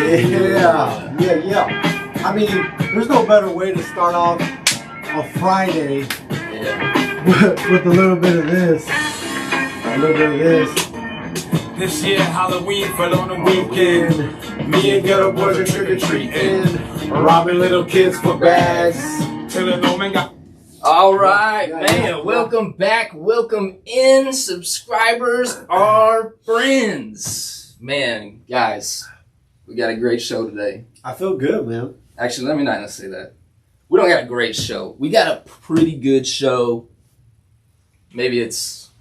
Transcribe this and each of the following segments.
Yeah. I mean, there's no better way to start off a Friday with a little bit of this. A little bit of this. This year Halloween fell on the weekend. Me and ghetto boys are trick-or-treating, robbing little kids for bags. Till the no man got. All right, man. Welcome back. Welcome in, subscribers, our friends. Man, guys, we got a great show today. I feel good, man. Actually, let me not say that. We don't got a great show. We got a pretty good show. Maybe it's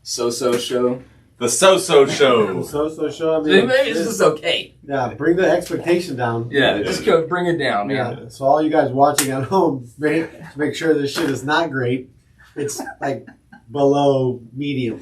so-so show. The so-so show. The so-so show. I mean, Maybe it's just okay. Yeah, bring the expectation down. Yeah, just go bring it down, man. Yeah. So all you guys watching at home, make sure this shit is not great. It's like below medium.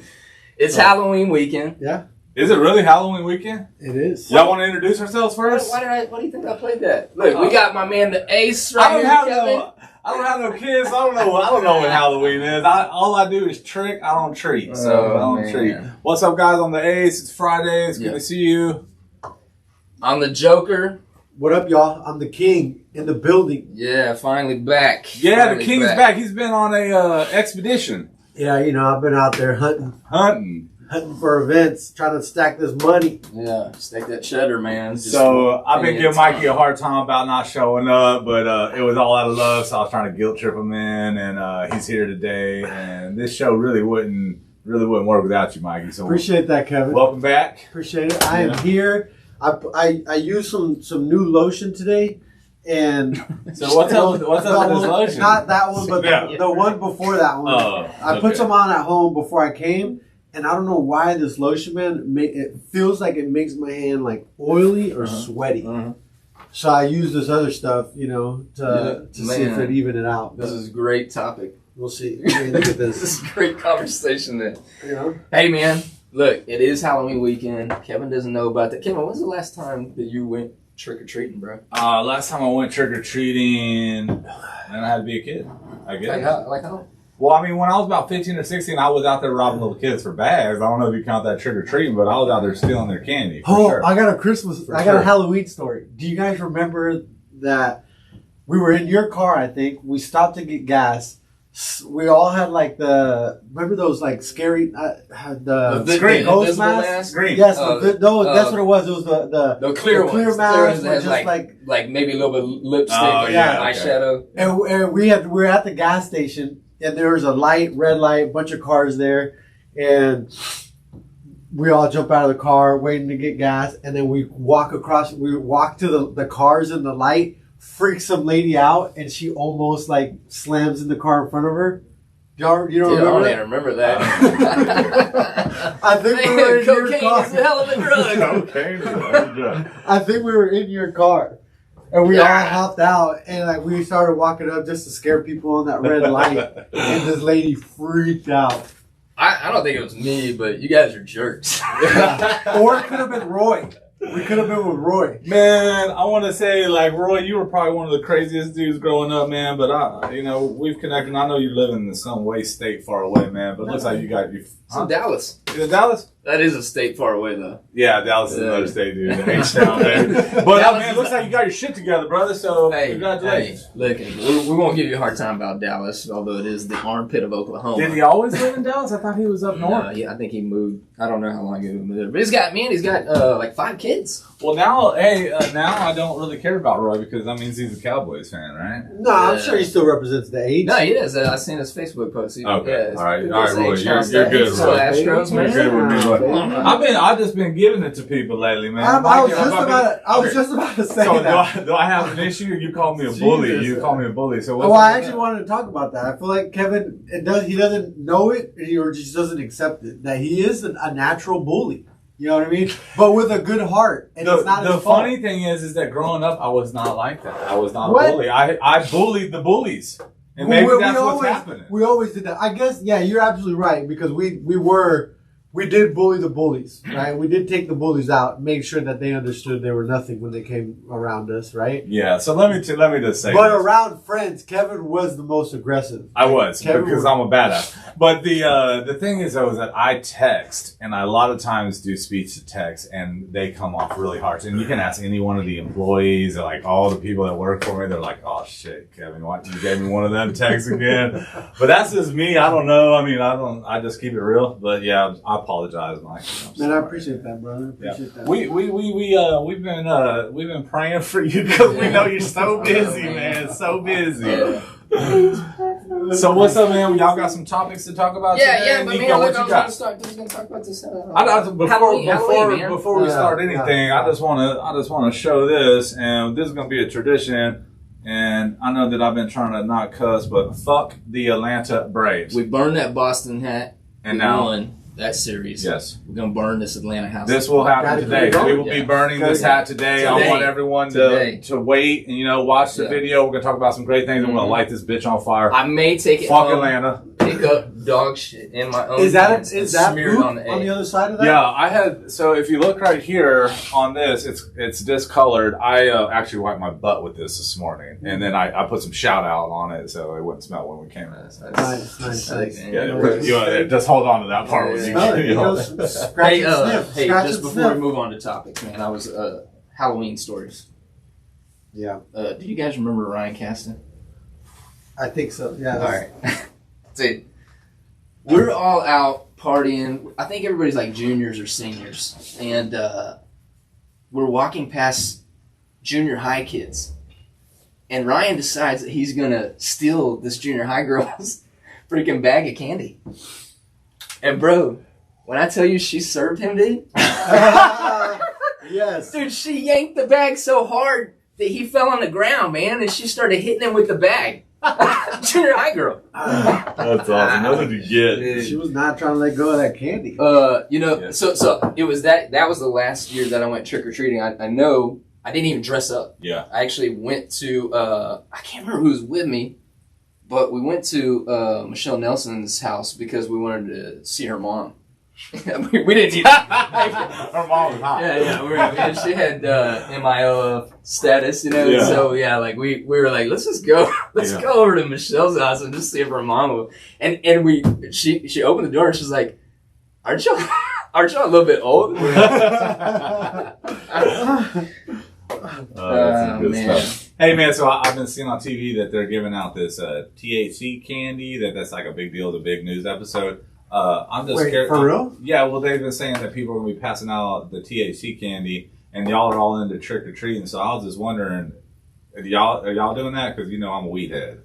It's Halloween weekend. Yeah. Is it really Halloween weekend? It is. Y'all want to introduce ourselves first? Why do you think I played that? Look, we got my man, the Ace, right here, Kevin. I don't have no kids. I don't know what Halloween is. All I do is trick. I don't treat. So I don't treat. What's up, guys? On the Ace. It's Friday. It's good to see you. I'm the Joker. What up, y'all? I'm the king in the building. Yeah, finally back. Yeah, finally the king's back. He's been on a expedition. Yeah, you know, I've been out there hunting for events, trying to stack this money. Yeah, stack that cheddar, man. So I've been giving Mikey a hard time about not showing up, but it was all out of love, so I was trying to guilt trip him in, and he's here today. And this show really wouldn't work without you, Mikey. So appreciate that, Kevin. Welcome back. Appreciate it. I am here. I used some new lotion today, and so what's up with this lotion? Not that one, but the one before that one. I put some on at home before I came. And I don't know why this lotion, man, it feels like it makes my hand like oily or sweaty. So I use this other stuff, you know, to see if it even it out. This is a great topic. We'll see. I mean, look at this. This is a great conversation then. You know? Hey, man, look, it is Halloween weekend. Kevin doesn't know about that. Kevin, when's the last time that you went trick-or-treating, bro? Last time I went trick-or-treating, and I had to be a kid, I guess. Like how? Well, I mean, when I was about 15 or 16, I was out there robbing little kids for bags. I don't know if you count that trick-or-treating, but I was out there stealing their candy. Sure. I got a Halloween story. Do you guys remember that we were in your car, I think. We stopped to get gas. We all had like remember those like scary, the ghost masks? Green. Yes, that's what it was. It was the clear masks that just like maybe a little bit of lipstick, eyeshadow. And we were at the gas station, and there was a red light, bunch of cars there, and we all jump out of the car waiting to get gas, and then we walk to the cars in the light. Freaks some lady out, and she almost like slams in the car in front of her. You don't remember that? I think we were in your car. Cocaine is a hell of a drug. Cocaine is a hell of a drug. I think we were in your car, and we all hopped out, and like we started walking up just to scare people on that red light, and this lady freaked out. I don't think it was me, but you guys are jerks. Or it could have been Roy. We could have been with Roy. Man, I want to say, like, Roy, you were probably one of the craziest dudes growing up, man. But, we've connected. I know you live in some way state far away, man. But it looks like you got... It's in Dallas. Is it Dallas? That is a state far away, though. Yeah, Dallas is another state, dude. The H-Town there. But, man, it looks like you got your shit together, brother. So, congratulations. Look, we won't give you a hard time about Dallas, although it is the armpit of Oklahoma. Did he always live in Dallas? I thought he was up north. I think he moved. I don't know how long he moved. But he's got like 5 kids. Well, now I don't really care about Roy because that means he's a Cowboys fan, right? No, I'm sure he still represents the age. No, he is. I seen his Facebook post. Okay. All right, Roy. You're good, Roy. Astros, man. You're good with me, Roy. I've just been giving it to people lately, man. I was just about to say that. Do I have an issue? You call me a bully. You call me a bully. So I actually wanted to talk about that. I feel like Kevin, he doesn't know it, or just doesn't accept it, that he is a natural bully. You know what I mean? But with a good heart. And it's not his fault. The funny thing is that growing up, I was not like that. I was not a bully. I bullied the bullies. And maybe that's what's happening. We always did that. I guess, yeah, you're absolutely right. Because we were we did bully the bullies, right? We did take the bullies out, make sure that they understood they were nothing when they came around us, right? Yeah. So let me just say. But this. around friends, Kevin was the most aggressive. I was Kevin because I'm a badass. But the thing is though is that I text and I a lot of times do speech to text and they come off really harsh. And you can ask any one of the employees or like all the people that work for me. They're like, "Oh shit, Kevin, why you gave me one of them texts again?" But that's just me. I don't know. I mean, I just keep it real. But yeah, I apologize, Mike. Man, I appreciate that, brother. I appreciate that. We've been praying for you because we know you're so busy, man. So busy. Yeah. So what's up, man? Y'all got some topics to talk about today? Yeah, but Nico, man, what look, you I got? was going to talk about this. Before we start anything, I just want to show this, and this is gonna be a tradition. And I know that I've been trying to not cuss, but fuck the Atlanta Braves. We burned that Boston hat. And we now won that series. Yes. We're going to burn this Atlanta house. This will happen today. We will be burning this hat today. I want everyone to wait and watch the video. We're gonna talk about some great things. I'm gonna light this bitch on fire. I may take it Fuck home, Atlanta. pick up dog shit in my own. Is that smeared poop on the egg. on the other side of that? Yeah, I had. So if you look right here on this, it's discolored. I actually wiped my butt with this morning, and then I put some shout out on it so it wouldn't smell when we came in. Nice. Yeah, just hold on to that part. Hey, just before we move on to topics, man, I was Halloween stories. Yeah. Do you guys remember Ryan Caston? I think so. Yeah. All right. See, we're all out partying. I think everybody's like juniors or seniors, and we're walking past junior high kids, and Ryan decides that he's gonna steal this junior high girl's freaking bag of candy. And bro, when I tell you she served him, dude. Yes. Dude, she yanked the bag so hard that he fell on the ground, man, and she started hitting him with the bag. Junior high girl. That's awesome. What did you get? She was not trying to let go of that candy. So it was that was the last year that I went trick or treating. I know I didn't even dress up. Yeah. I actually went to I can't remember who was with me, but we went to Michelle Nelson's house because we wanted to see her mom. we didn't need Her mom was hot. Yeah. She had MIO status, Yeah. So yeah, like we were like, let's just go, go over to Michelle's house and just see if her mom will. And she opened the door and she's like, aren't y'all a little bit old? That's good man. stuff. Hey man, so I've been seeing on TV that they're giving out this THC candy. That's like a big deal. It's a big news episode. I'm just scared. For real? Yeah, well, they've been saying that people are going to be passing out the THC candy, and y'all are all into trick or treating. So I was just wondering, are y'all doing that? Because I'm a weed head.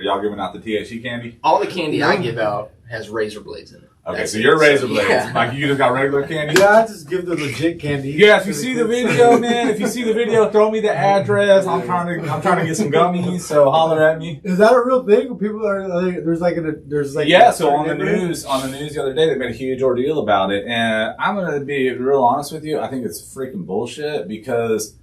Are y'all giving out the THC candy? All the candy I give out has razor blades in it. Okay, That's so you're razor blades. Yeah. Like you just got regular candy? Yeah, I just give the legit candy. Yeah, if you see the video, man, throw me the address. I'm trying to get some gummies, so holler at me. Is that a real thing? People are Yeah. So on the news the other day, they made a huge ordeal about it, and I'm gonna be real honest with you. I think it's freaking bullshit because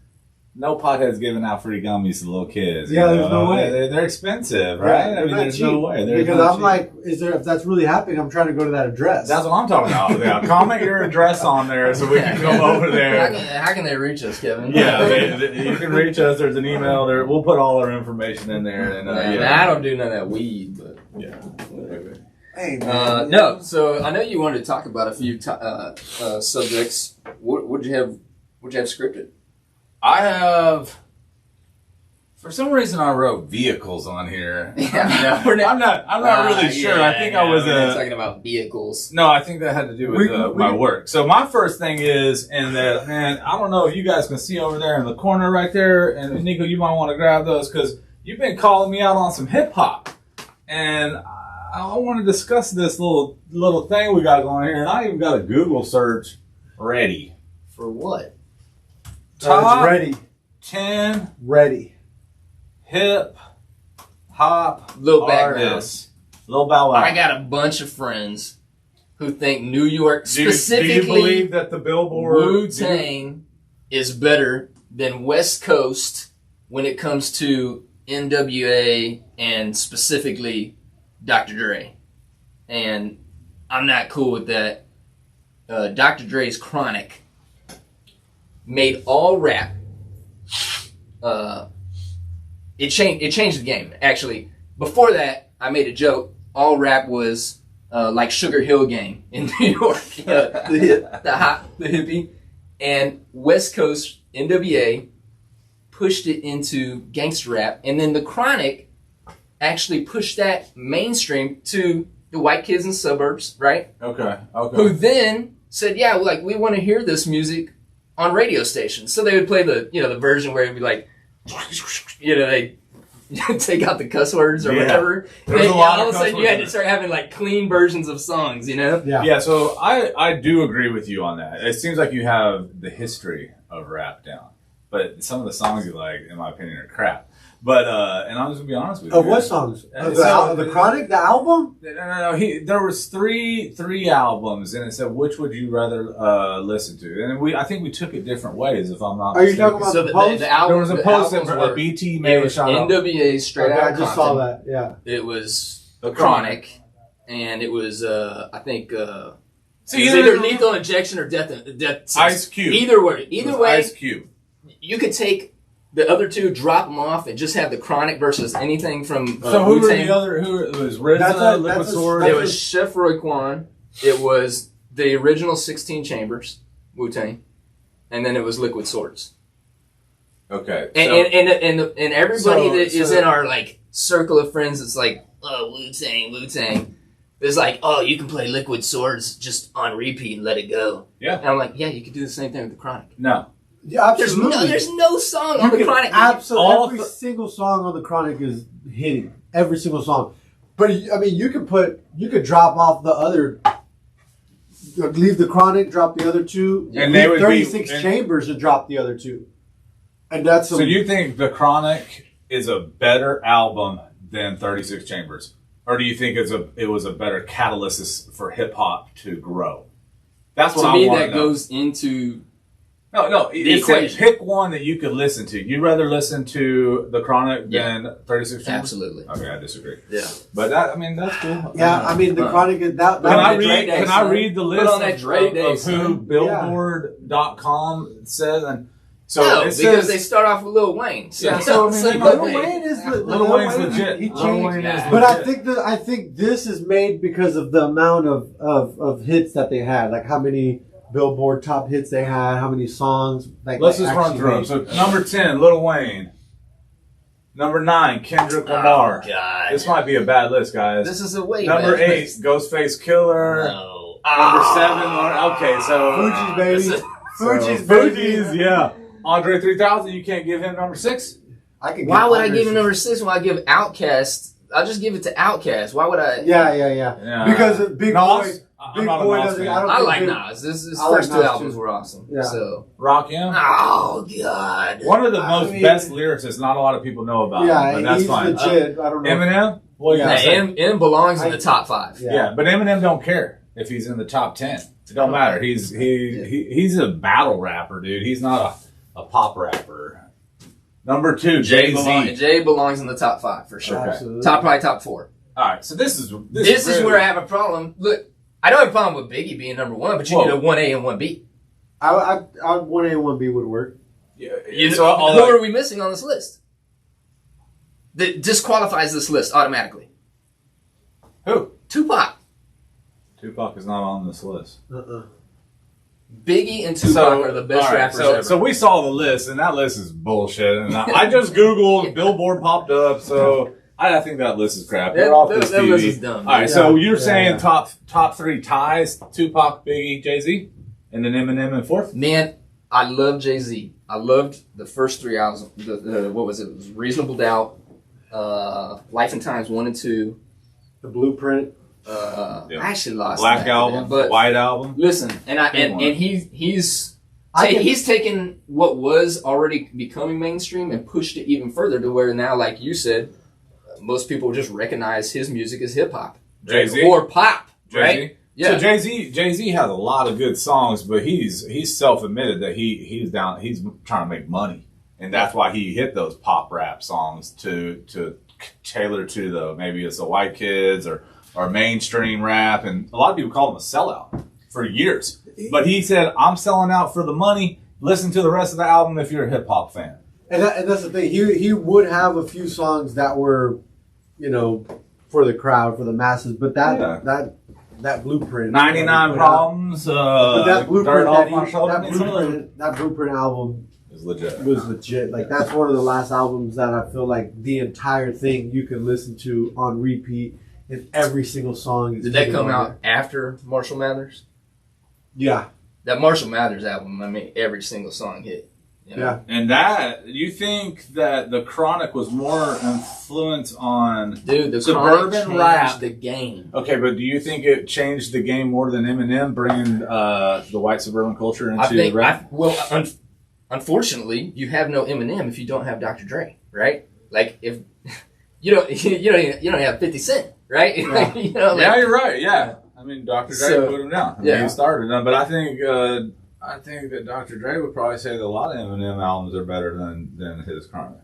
no pothead's giving out free gummies to little kids. Yeah, there's no way. They're expensive, right? I mean, there's no way. Because I'm like, if that's really happening, I'm trying to go to that address. That's what I'm talking about. Yeah, comment your address on there so we can come over there. How can they reach us, Kevin? Yeah, you can reach us. There's an email there. We'll put all our information in there. And I don't do none of that weed, but yeah. Whatever. Hey, No, so I know you wanted to talk about a few subjects. What'd you have scripted? I have, for some reason, I wrote vehicles on here. Yeah, I'm not really sure. I think I was talking about vehicles. No, I think that had to do with my work. So my first thing is, and that man, I don't know if you guys can see over there in the corner right there, and Nico, you might want to grab those because you've been calling me out on some hip hop, and I want to discuss this little thing we got going here, and I even got a Google search ready. For what? Top ready. 10 Ready. hip hop Little background. artists. Little Bow Wow. I got a bunch of friends who think New York, Do you specifically believe that the Billboard Wu-Tang, is better than West Coast when it comes to NWA and specifically Dr. Dre? And I'm not cool with that. Dr. Dre's Chronic made all rap. It changed the game. Actually, before that, I made a joke. All rap was like Sugar Hill Gang in New York, the hippie, and West Coast NWA pushed it into gangster rap, and then the Chronic actually pushed that mainstream to the white kids in the suburbs, right? Okay. Who then said, yeah, well, like we want to hear this music on radio stations. So they would play the version where it'd be like, they take out the cuss words or whatever. There's a lot all of of a sudden you had to start having like clean versions of songs, Yeah, so I do agree with you on that. It seems like you have the history of rap down. But some of the songs you like, in my opinion, are crap. But and I'm just gonna be honest with you. Of what songs? The Chronic, the album? No. There was three albums, and it said which would you rather listen to? And I think we took it different ways. If I'm not Are you mistaken. talking about the post? The album, there was a post that BT made. It was NWA straight out. I just saw that. Yeah. It was the Chronic, and it was I think. So either Lethal Injection or Death. Ice Cube. Either way, Ice Cube. You could take the other two, drop them off, and just have the Chronic versus anything from so who Wu-Tang. were the other? Who it was? RZA, Liquid Sword. It was Chef Raekwon. It was the original 16 Chambers, Wu-Tang, and then it was Liquid Swords. Okay. And everybody that is in our like circle of friends, it's like, oh, Wu-Tang. There's like, oh, you can play Liquid Swords just on repeat and let it go. Yeah. And I'm like, yeah, you could do the same thing with the Chronic. No. Yeah, absolutely. There's no song on the Chronic. Absolutely, every single song on the Chronic is hitting. Every single song. But I mean, you could drop off the other, leave the Chronic, drop the other two, and they would 36 Chambers and drop the other two. And that's so. You think the Chronic is a better album than 36 Chambers, or do you think it was a better catalyst for hip hop to grow? That's what to I me want that to know. goes into. No. It said pick one that you could listen to. You'd rather listen to the Chronic than 36 Chambers? Absolutely. Okay, I disagree. Yeah. But that's cool. Yeah, I mean, the Chronic is that. Can I read the list of who Billboard.com says? And so it because says, they start off with Lil Wayne. So, yeah, so I mean, Lil Wayne is Lil Wayne's legit. He Lil Wayne changed. is But legit. I think this is made because of the amount of hits that they had, like how many Billboard top hits they had, how many songs. Let's just run through them. So number 10, Lil Wayne. Number 9, Kendrick Lamar. Oh, God. This might be a bad list, guys. This is a way Number bad 8, list. Ghostface Killer. No. Number 7, okay, so Fugees, baby. Fugees, baby. yeah. Andre 3000, you can't give him number 6. Why would I give him number 6 when I give Outkast? I'll just give it to Outkast. Why would I? Yeah. Because of Big Nas? Boy. I'm Big not a Boy Nas doesn't. fan. I like Nas. His first two albums were awesome. Yeah. So. Rakim? Oh, God. One of the best lyricists not a lot of people know about. Yeah, but that's he's fine. legit. I don't know. Eminem? Well, Yeah, M belongs in the top 5. Yeah, but Eminem don't care if he's in the top 10. It don't matter. He's a battle rapper, dude. He's not a pop rapper. Number 2, Jay-Z. Jay belongs in the top 5 for sure. Absolutely. Probably top 4. All right, so this is really, where I have a problem. Look, I don't have a problem with Biggie being number 1, but you need a 1A and 1B. I 1A and 1B would work. Yeah, who are we missing on this list? That disqualifies this list automatically. Who? Tupac. Tupac is not on this list. Biggie and Tupac are the best rappers ever. So we saw the list, and that list is bullshit. And I just Googled, Billboard popped up, so I think that list is crap. They're off this that TV. list is dumb. All right, so you're saying top 3 ties: Tupac, Biggie, Jay-Z, and then Eminem in 4th? Man, I love Jay-Z. I loved the first 3 albums. What was it? It was Reasonable Doubt, Life and Times 1 and 2. The Blueprint. I actually lost Black Album, but White Album. Listen, and he's taken what was already becoming mainstream and pushed it even further to where now, like you said, most people just recognize his music as hip hop, Jay-Z or pop, Jay-Z. right? Yeah. So Jay-Z has a lot of good songs, but he's self-admitted that he's trying to make money, and that's why he hit those pop rap songs to tailor to maybe it's the white kids or mainstream rap, and a lot of people call him a sellout. for years. But he said, I'm selling out for the money. Listen to the rest of the album if you're a hip hop fan. And that's the thing. He would have a few songs that were, you know, for the crowd, for the masses. But that blueprint, 99 Problems, but that blueprint, that blueprint album was legit. Like that's one of the last albums that I feel like the entire thing you can listen to on repeat, and every single song is. Did that come out after Marshall Mathers? Yeah. That Marshall Mathers album, I mean, every single song hit. You know? Yeah. And that, you think that the Chronic was more influence on the suburban rap? The game. Okay, but do you think it changed the game more than Eminem bringing the white suburban culture into rap? Unfortunately, you have no Eminem if you don't have Dr. Dre, right? Like if you don't have 50 Cent, right? Yeah, yeah, you're right. Yeah, I mean, Dr. Dre put him down. I mean, he started them, but I think that Dr. Dre would probably say that a lot of Eminem albums are better than his Chronic.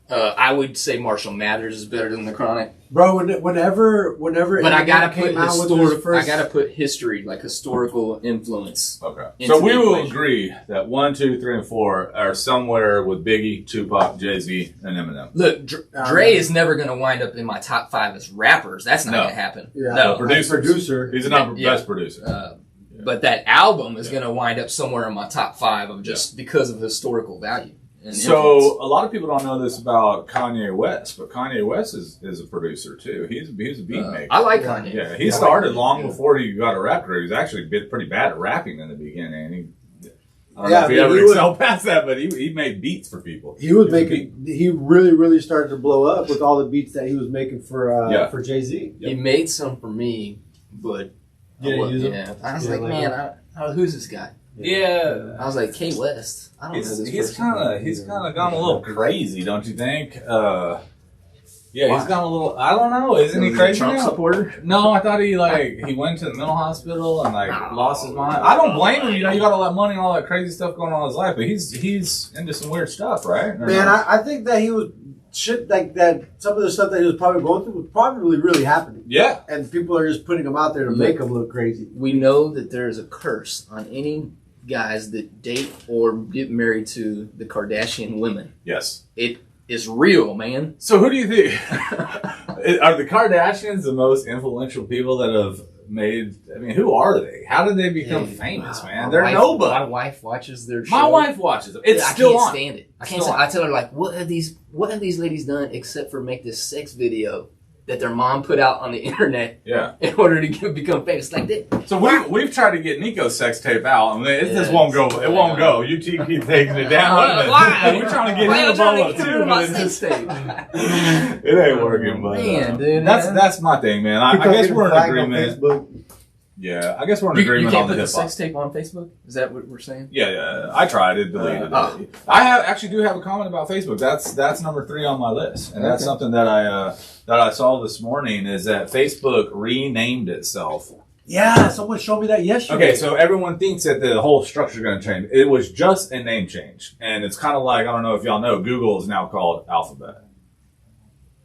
I would say Marshall Mathers is better than the Chronic, bro. Whenever. But I gotta put history, like historical influence. Okay. So we will agree that 1, 2, 3, and 4 are somewhere with Biggie, Tupac, Jay-Z, and Eminem. Look, Dre is never gonna wind up in my top 5 as rappers. That's not gonna happen. Yeah. No, producer. He's the best producer. But that album is going to wind up somewhere in my top 5 of just because of historical value. And so influence. A lot of people don't know this about Kanye West, but Kanye West is a producer too. He's a beat maker. I like Kanye. Yeah, he started long before he got a rap career. He was actually pretty bad at rapping in the beginning. I don't know if he ever excelled past that, but he made beats for people. He really, really started to blow up with all the beats that he was making for Jay-Z. He made some for me, but I was like, man, who's this guy? Yeah, I was like, K West. I don't know this person. He's kind of gone a little crazy, don't you think? He's gone a little. I don't know. Isn't he crazy? Trump supporter? No, I thought he went to the mental hospital and lost his mind. I don't blame him. You know, you got all that money and all that crazy stuff going on in his life, but he's into some weird stuff, right? Man, I think that he was. Shit like that, some of the stuff that he was probably going through was probably really happening. Yeah. And people are just putting him out there to make him look crazy. We know that there is a curse on any guys that date or get married to the Kardashian women. Yes. It is real, man. So who do you think? Are the Kardashians the most influential people that have made... I mean, who are they? How did they become famous, man? They're nobody. My wife watches their show. My wife watches them. It's still on. I can't stand it. I can't stand it. I tell her, like, what have these ladies done except for make this sex video that their mom put out on the internet in order to become famous like that? So we've tried to get Nico's sex tape out. I mean, it just won't go. It won't go. You keep taking it down. Why? We're trying to get him a bolo too, but it ain't working. But man, dude, that's my thing, man. I guess we're in agreement. Yeah, I guess we're in agreement on the hip hop. You can't put the sex tape on Facebook? Is that what we're saying? Yeah. I tried it, deleted it. I do have a comment about Facebook. That's number 3 on my list, and that's something that I saw this morning. Is that Facebook renamed itself? Yeah, someone showed me that yesterday. Okay, so everyone thinks that the whole structure is going to change. It was just a name change, and it's kind of like, I don't know if y'all know, Google is now called Alphabet.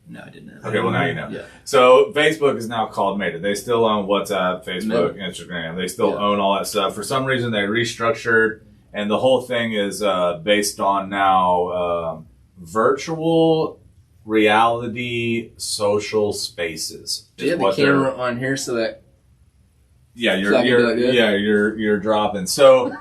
No, I didn't know. Okay, well now you know. Yeah. So Facebook is now called Meta. They still own WhatsApp, Facebook, Instagram. They still own all that stuff. For some reason, they restructured, and the whole thing is based on now virtual reality social spaces. Do you have the camera on here so that? Yeah, you're dropping. So.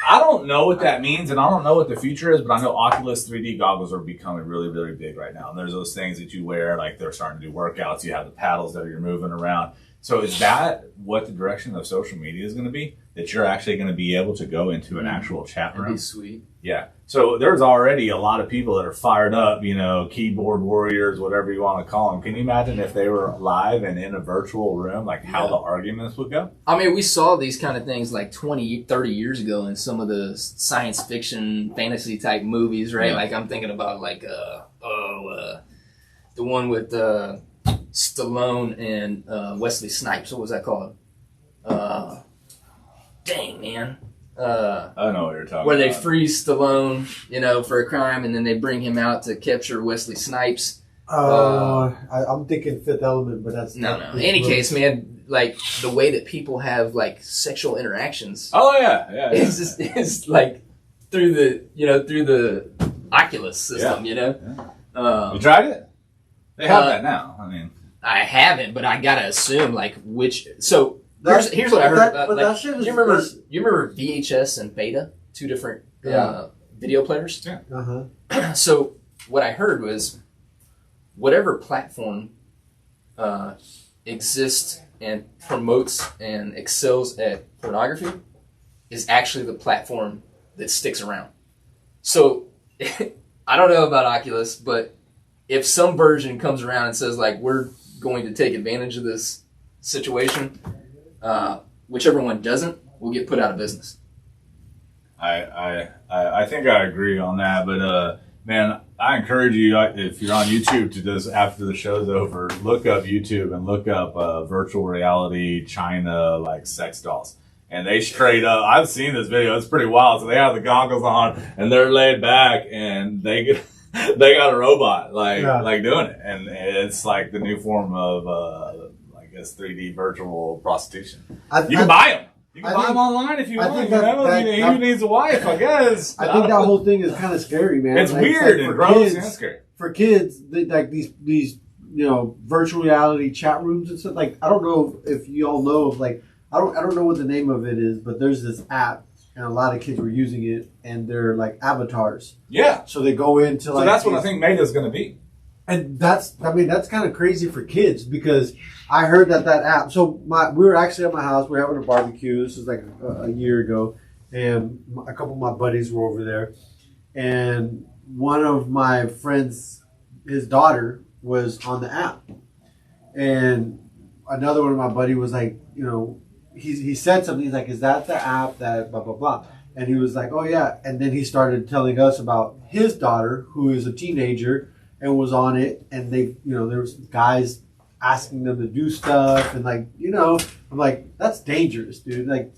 I don't know what that means, and I don't know what the future is, but I know Oculus 3D goggles are becoming really, really big right now. And there's those things that you wear, like they're starting to do workouts. You have the paddles that you're moving around. So is that what the direction of social media is going to be? That you're actually going to be able to go into an actual chat room? That'd be sweet. Yeah. So there's already a lot of people that are fired up, you know, keyboard warriors, whatever you want to call them. Can you imagine if they were live and in a virtual room, like how the arguments would go? I mean, we saw these kind of things like 20, 30 years ago in some of the science fiction, fantasy type movies, right? Yeah. Like I'm thinking about like, the one with Stallone and Wesley Snipes. What was that called? Dang, man. I know what you're talking where about. They freeze Stallone, you know, for a crime, and then they bring him out to capture Wesley Snipes. I'm thinking Fifth Element, but that's no. In any case, man, like the way that people have like sexual interactions. Oh yeah. It's like through the Oculus system, you tried it? They have that now. I mean, I haven't, but I gotta assume like which. So here's what I heard about. Like, you remember VHS and Beta, two different video players? Yeah. Uh-huh. So what I heard was whatever platform exists and promotes and excels at pornography is actually the platform that sticks around. So I don't know about Oculus, but if some version comes around and says like we're going to take advantage of this situation, whichever one doesn't will get put out of business. I think I agree on that, but man, I encourage you, if you're on YouTube, to just after the show's over, look up YouTube and look up virtual reality China like sex dolls. And they straight up, I've seen this video, it's pretty wild. So they have the goggles on and they're laid back and they got a robot like doing it. And it's like the new form of, I guess, 3D virtual prostitution. You can buy them. You can buy them online if you want. Who needs a wife, I guess. I think that whole thing is kind of scary, man. It's weird and gross and scary. For kids, like these virtual reality chat rooms and stuff. Like I don't know if you all know of like I don't know what the name of it is, but there's this app and a lot of kids were using it and they're like avatars. Yeah. So they go into like. So that's what I think Meta's going to be. And that's kind of crazy for kids because I heard that app. So we were actually at my house. We were having a barbecue. This was like a year ago, and a couple of my buddies were over there. And one of my friends, his daughter, was on the app, and another one of my buddy was like, he said something. He's like, "Is that the app that blah blah blah?" And he was like, "Oh yeah." And then he started telling us about his daughter, who is a teenager. And was on it, and they, there was guys asking them to do stuff, and like, I'm like, that's dangerous, dude. Like,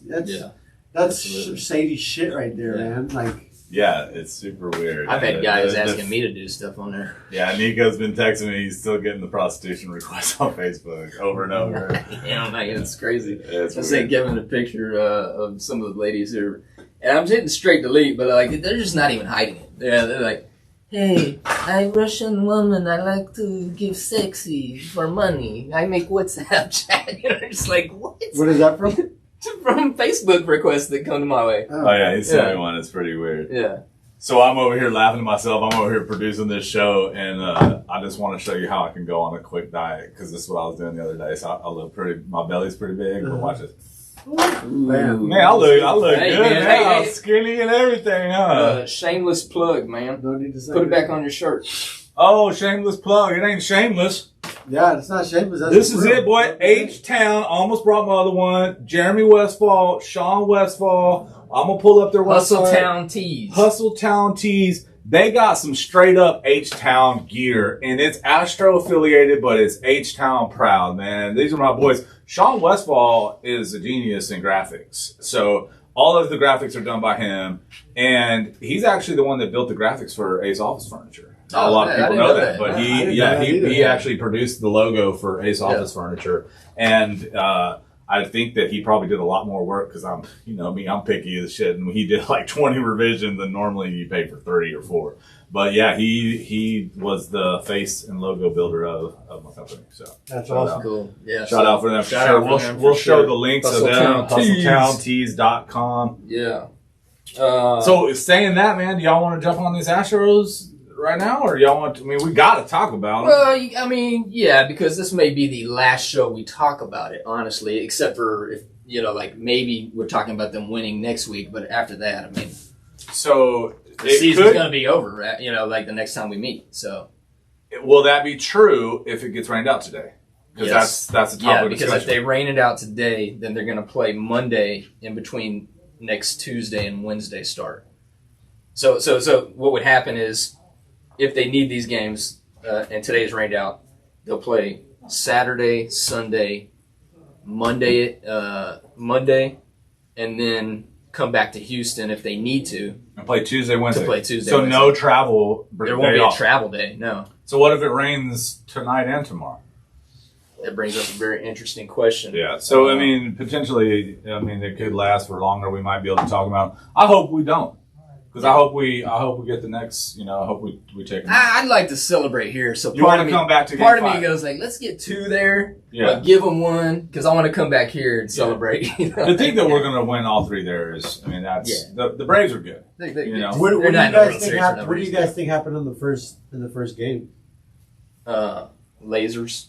that's shady shit right there, man. Like, yeah, it's super weird. I've had guys asking me to do stuff on there. Yeah, Nico's been texting me. He's still getting the prostitution requests on Facebook over and over. Yeah, I'm like, it's crazy. I sent Kevin a picture of some of the ladies who, and I'm hitting straight delete, but like, they're just not even hiding it. Yeah, they're like, "Hey, I'm Russian woman. I like to give sexy for money. I make WhatsApp chat." Just like, what? What is that from? From Facebook requests that come to my way. Oh yeah, he sent me one. It's pretty weird. Yeah. So I'm over here laughing to myself. I'm over here producing this show, and I just want to show you how I can go on a quick diet because this is what I was doing the other day. So I look pretty. My belly's pretty big, but watch this. Man, I look hey, good. Man, hey, skinny and everything, huh? Shameless plug, man. No need to say Put it back on your shirt. Oh, shameless plug. It ain't shameless. Yeah, it's not shameless. This is it, boy. H-Town. Almost brought my other one. Jeremy Westfall, Sean Westfall. I'm going to pull up their website. Hustletown Tees. Hustletown Tees. They got some straight up H-Town gear, and it's Astro affiliated, but it's H-Town proud, man. These are my boys. Sean Westfall is a genius in graphics. So all of the graphics are done by him, and he's actually the one that built the graphics for Ace Office Furniture. Not a lot of people know that, but he actually produced the logo for Ace Office Furniture, and I think that he probably did a lot more work because I'm picky as shit, and he did like 20 revisions, and normally you pay for 30 or 4. But yeah, he was the face and logo builder of my company. So that's awesome. Cool. Yeah. Shout out for them. We'll show the links of them. HustleTownTees.com. Yeah. So saying that, man, do y'all want to jump on these Astros right now, or y'all want to, we got to talk about it. Well, I mean, yeah, because this may be the last show we talk about it, honestly, except for if, like maybe we're talking about them winning next week, but after that, I mean. So the season's going to be over, like the next time we meet, so. Will that be true if it gets rained out today? Because that's the topic of discussion. Because if they rain it out today, then they're going to play Monday in between next Tuesday and Wednesday start. So what would happen is, if they need these games, and today's rained out, they'll play Saturday, Sunday, Monday, and then come back to Houston if they need to, And play Tuesday, Wednesday. To play Tuesday, so Wednesday. no travel. There won't be a travel day. No. So what if it rains tonight and tomorrow? That brings up a very interesting question. Yeah. So I mean, potentially, it could last for longer. We might be able to talk about it. I hope we don't, because I hope we get the next. I hope we take. I'd like to celebrate here. So you want to come back to part game of 5. me goes like, let's get 2 there. Yeah. But give them 1 because I want to come back here and celebrate. To think that we're going to win all 3 there is, that's the Braves are good. They, What do you They're not in the guys World think Series happened? for no What do you reason. guys think happened in the first game? Lasers.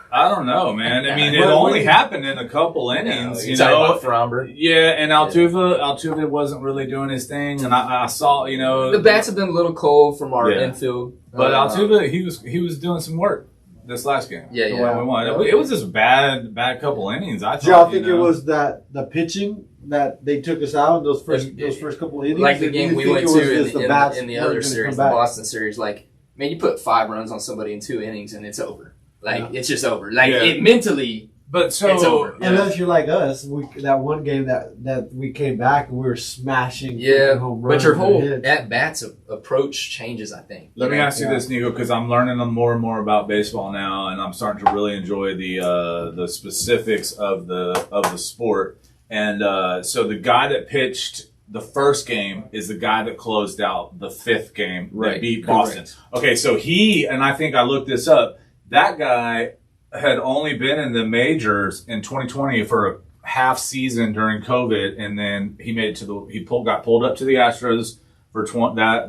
I don't know, man. I mean, it What- only happened in a couple innings, You're talking about Fromber. Yeah, and Altuve wasn't really doing his thing, and I saw, The bats have been a little cold from our Yeah. infield. But Altuve, he was doing some work this last game. Yeah, the yeah. way we won. It was just bad couple innings. I thought. Do y'all think it was the pitching that they took us out in those first couple innings? Like the Or do game you we think went it was to just in bats the weren't other gonna series, come the back? Boston series. Like, man, you put 5 runs on somebody in 2 innings and it's over. Like, it's just over. Like, Yeah. it mentally, But so it's over. Unless you're like us, that one game that we came back and we were smashing freaking home but runs your and whole hits. at-bats approach changes, I think. Let me ask you Yeah. this, Nico, because I'm learning more and more about baseball now, and I'm starting to really enjoy the specifics of the sport. And so the guy that pitched the first game is the guy that closed out the 5th game that beat Boston. Correct. Okay, so and I think I looked this up. That guy had only been in the majors in 2020 for a half season during COVID, and then he made it got pulled up to the Astros for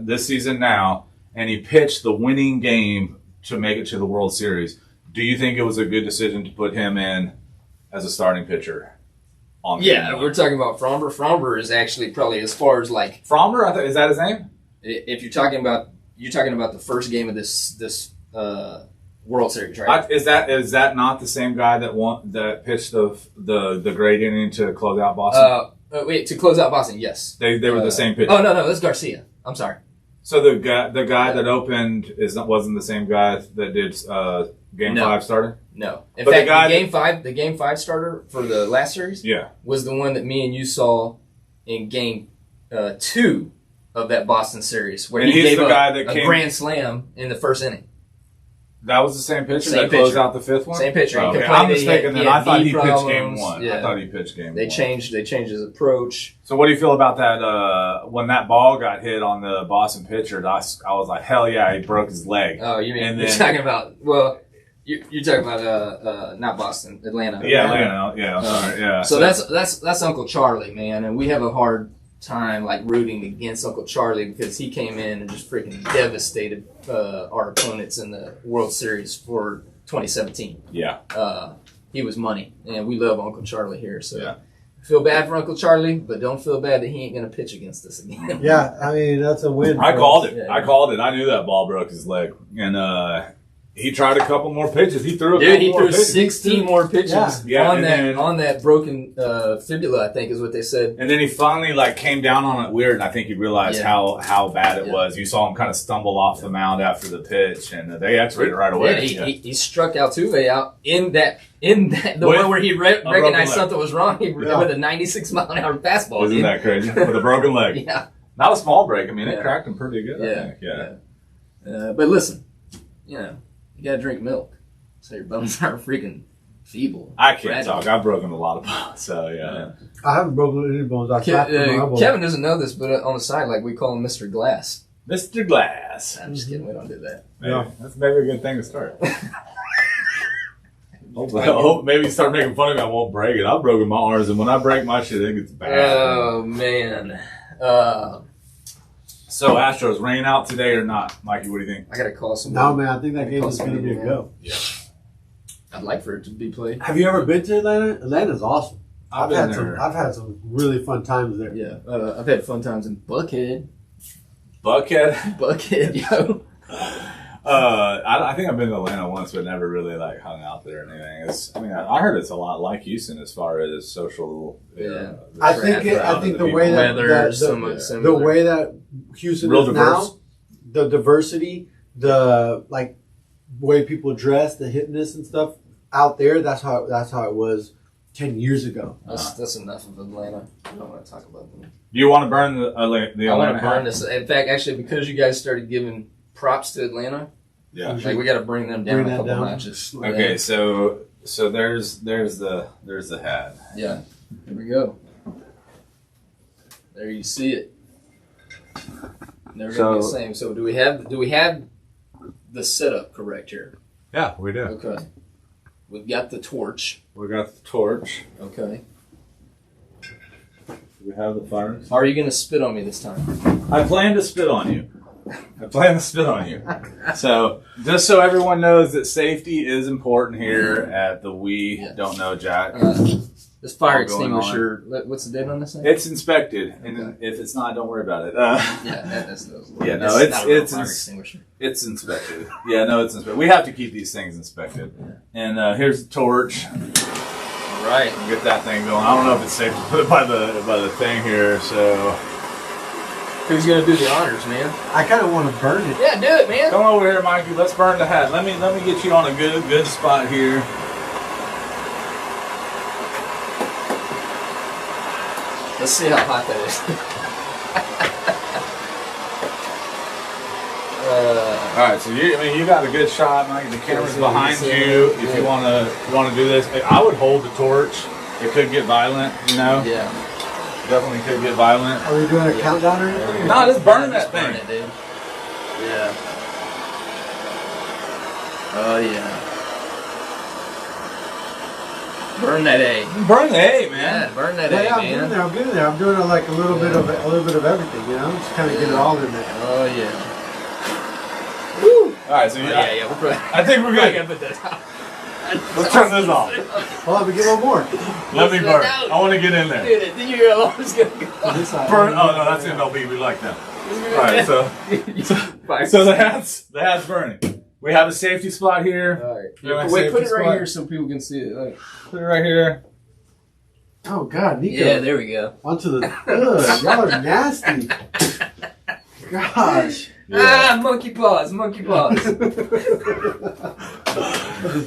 this season now, and he pitched the winning game to make it to the World Series. Do you think it was a good decision to put him in as a starting pitcher? We're talking about Fromber. Fromber is actually probably as far as like Fromber. Is that his name? if you're talking about the first game of this World Series, right? Is that not the same guy that pitched the great inning to close out Boston? To close out Boston, yes. They were the same pitcher. Oh no, that's Garcia. I'm sorry. So the guy that opened wasn't the same guy that did Game 5 starter? No. In But fact, the Game 5 starter for the last series Yeah. was the one that me and you saw in Game 2 of that Boston series, where And he he's gave the up guy that a came- grand slam in the first inning. That was the same pitcher Same that closed pitcher. out the 5th one? Same pitcher. He Okay. complained I'm that he mistaken had- then. he I had thought knee he pitched Game problems. 1. Yeah. I thought he pitched Game 1. They changed his approach. So what do you feel about that? When that ball got hit on the Boston pitcher, I was like, hell yeah, he broke his leg. Oh, you mean And you're then- talking about you're talking about not Boston, Atlanta. Yeah, Atlanta. Yeah, I'm sorry. Yeah. So that's Uncle Charlie, man, and we have a hard time like rooting against Uncle Charlie because he came in and just freaking devastated our opponents in the World Series for 2017. Yeah. He was money, and we love Uncle Charlie here. So Yeah. feel bad for Uncle Charlie, but don't feel bad that he ain't gonna pitch against us again. Yeah, I mean that's a win. I for called us. it. Yeah. I called it. I knew that ball broke his leg. And he tried a couple more pitches. He threw a Dude, couple he more threw pitches. 16 more pitches Yeah, on and that then- on that broken fibula, I think is what they said. And then he finally came down on it weird, and I think he realized Yeah. how bad it Yeah. was. You saw him kind of stumble off the mound after the pitch, and they x-rayed it right away. Yeah, he struck Altuve out in that the With one where he broken recognized leg. something was wrong. He Yeah. with a 96-mile-an-hour fastball. Isn't dude. that crazy? With a broken leg. Yeah, Not a small break. I mean, it Yeah. cracked him pretty good, I think. Yeah. But listen, you gotta drink milk, so your bones aren't freaking feeble. I can't fragile. talk. I've broken a lot of bones, so yeah. I haven't broken any bones. I slapped my elbow. Kevin doesn't know this, but on the side, like we call him Mr. Glass. Mr. Glass. I'm just kidding. We don't do that. Maybe. Yeah. That's maybe a good thing to start. Hopefully, I hope maybe you start making fun of me. I won't break it. I've broken my arms, and when I break my shit, it gets bad. Oh man. So Astros, rain out today or not? Mikey, what do you think? I gotta call some. No, man, I think that game is going to be a go. I'd like for it to be played. Have you ever been to Atlanta? Atlanta's awesome. I've been there. I've had some really fun times there. Yeah, I've had fun times in Buckhead. Buckhead. Buckhead, yo. I think I've been to Atlanta once, but never really hung out there or anything. I heard it's a lot like Houston as far as social. Yeah. I think the way that Weather, the way that Houston Real is diverse. now, the diversity, the way people dress, the hipness and stuff out there. That's how it was 10 years ago. That's enough of Atlanta. I don't want to talk about them. Do you want to burn the I want Atlanta to burn hat? this. In fact, actually, because you guys started giving props to Atlanta, Yeah. like we got to bring them down Bring a that couple down. notches. Okay, so there's the hat. Yeah. Here we go. There you see it. They're gonna be the same. So do we have the setup correct here? Yeah, we do. Okay. We've got the torch. We got the torch. Okay. We have the furnace. How are you gonna spit on me this time? I plan to spit on you. So, just so everyone knows that safety is important here at the We Don't Know Jack. This fire All going extinguisher. What's the date on this thing? It's inspected, and if it's not, don't worry about it. That's Yeah, no, not a real it's fire extinguisher. It's inspected. Yeah, no, it's inspected. We have to keep these things inspected. And here's the torch. All right. Get that thing going. I don't know if it's safe to put it by the thing here. So Who's gonna do the honors, man? I kind of want to burn it. Yeah, do it, man. come over here, Mikey. Let's burn the hat. Let me get you on a good spot here. Let's see how hot that is. All right, so you got a good shot, Mikey. The camera's behind you. If you wanna do this, I would hold the torch. It could get violent, you know. Yeah. Definitely could get violent. Are we doing a countdown or anything? No, just burn that Burn thing. it, dude. Yeah. Oh yeah. Burn that A. Burn the A, man. Yeah, burn that Yeah, A, I'm man. getting there. I'm getting there. I'm doing like a little bit of everything, you know. Just kind of get it all in there. Oh yeah. All right, so Oh, yeah. We're probably, I think we're good. put that out. Let's turn this off. Hold on, we get one more. Let me burn. I want to get in there. Dude, then your alarm's gonna go. This side. Burn. Oh no, that's MLB. We like that. All right, so the hat's burning. We have a safety spot here. All right. Yeah, Wait, put it safety right spot. here so people can see it. Like, Put it right here. Oh God, Nico. yeah, there we go. Onto the. Ugh, y'all are nasty. Gosh. Ah, monkey paws, monkey paws.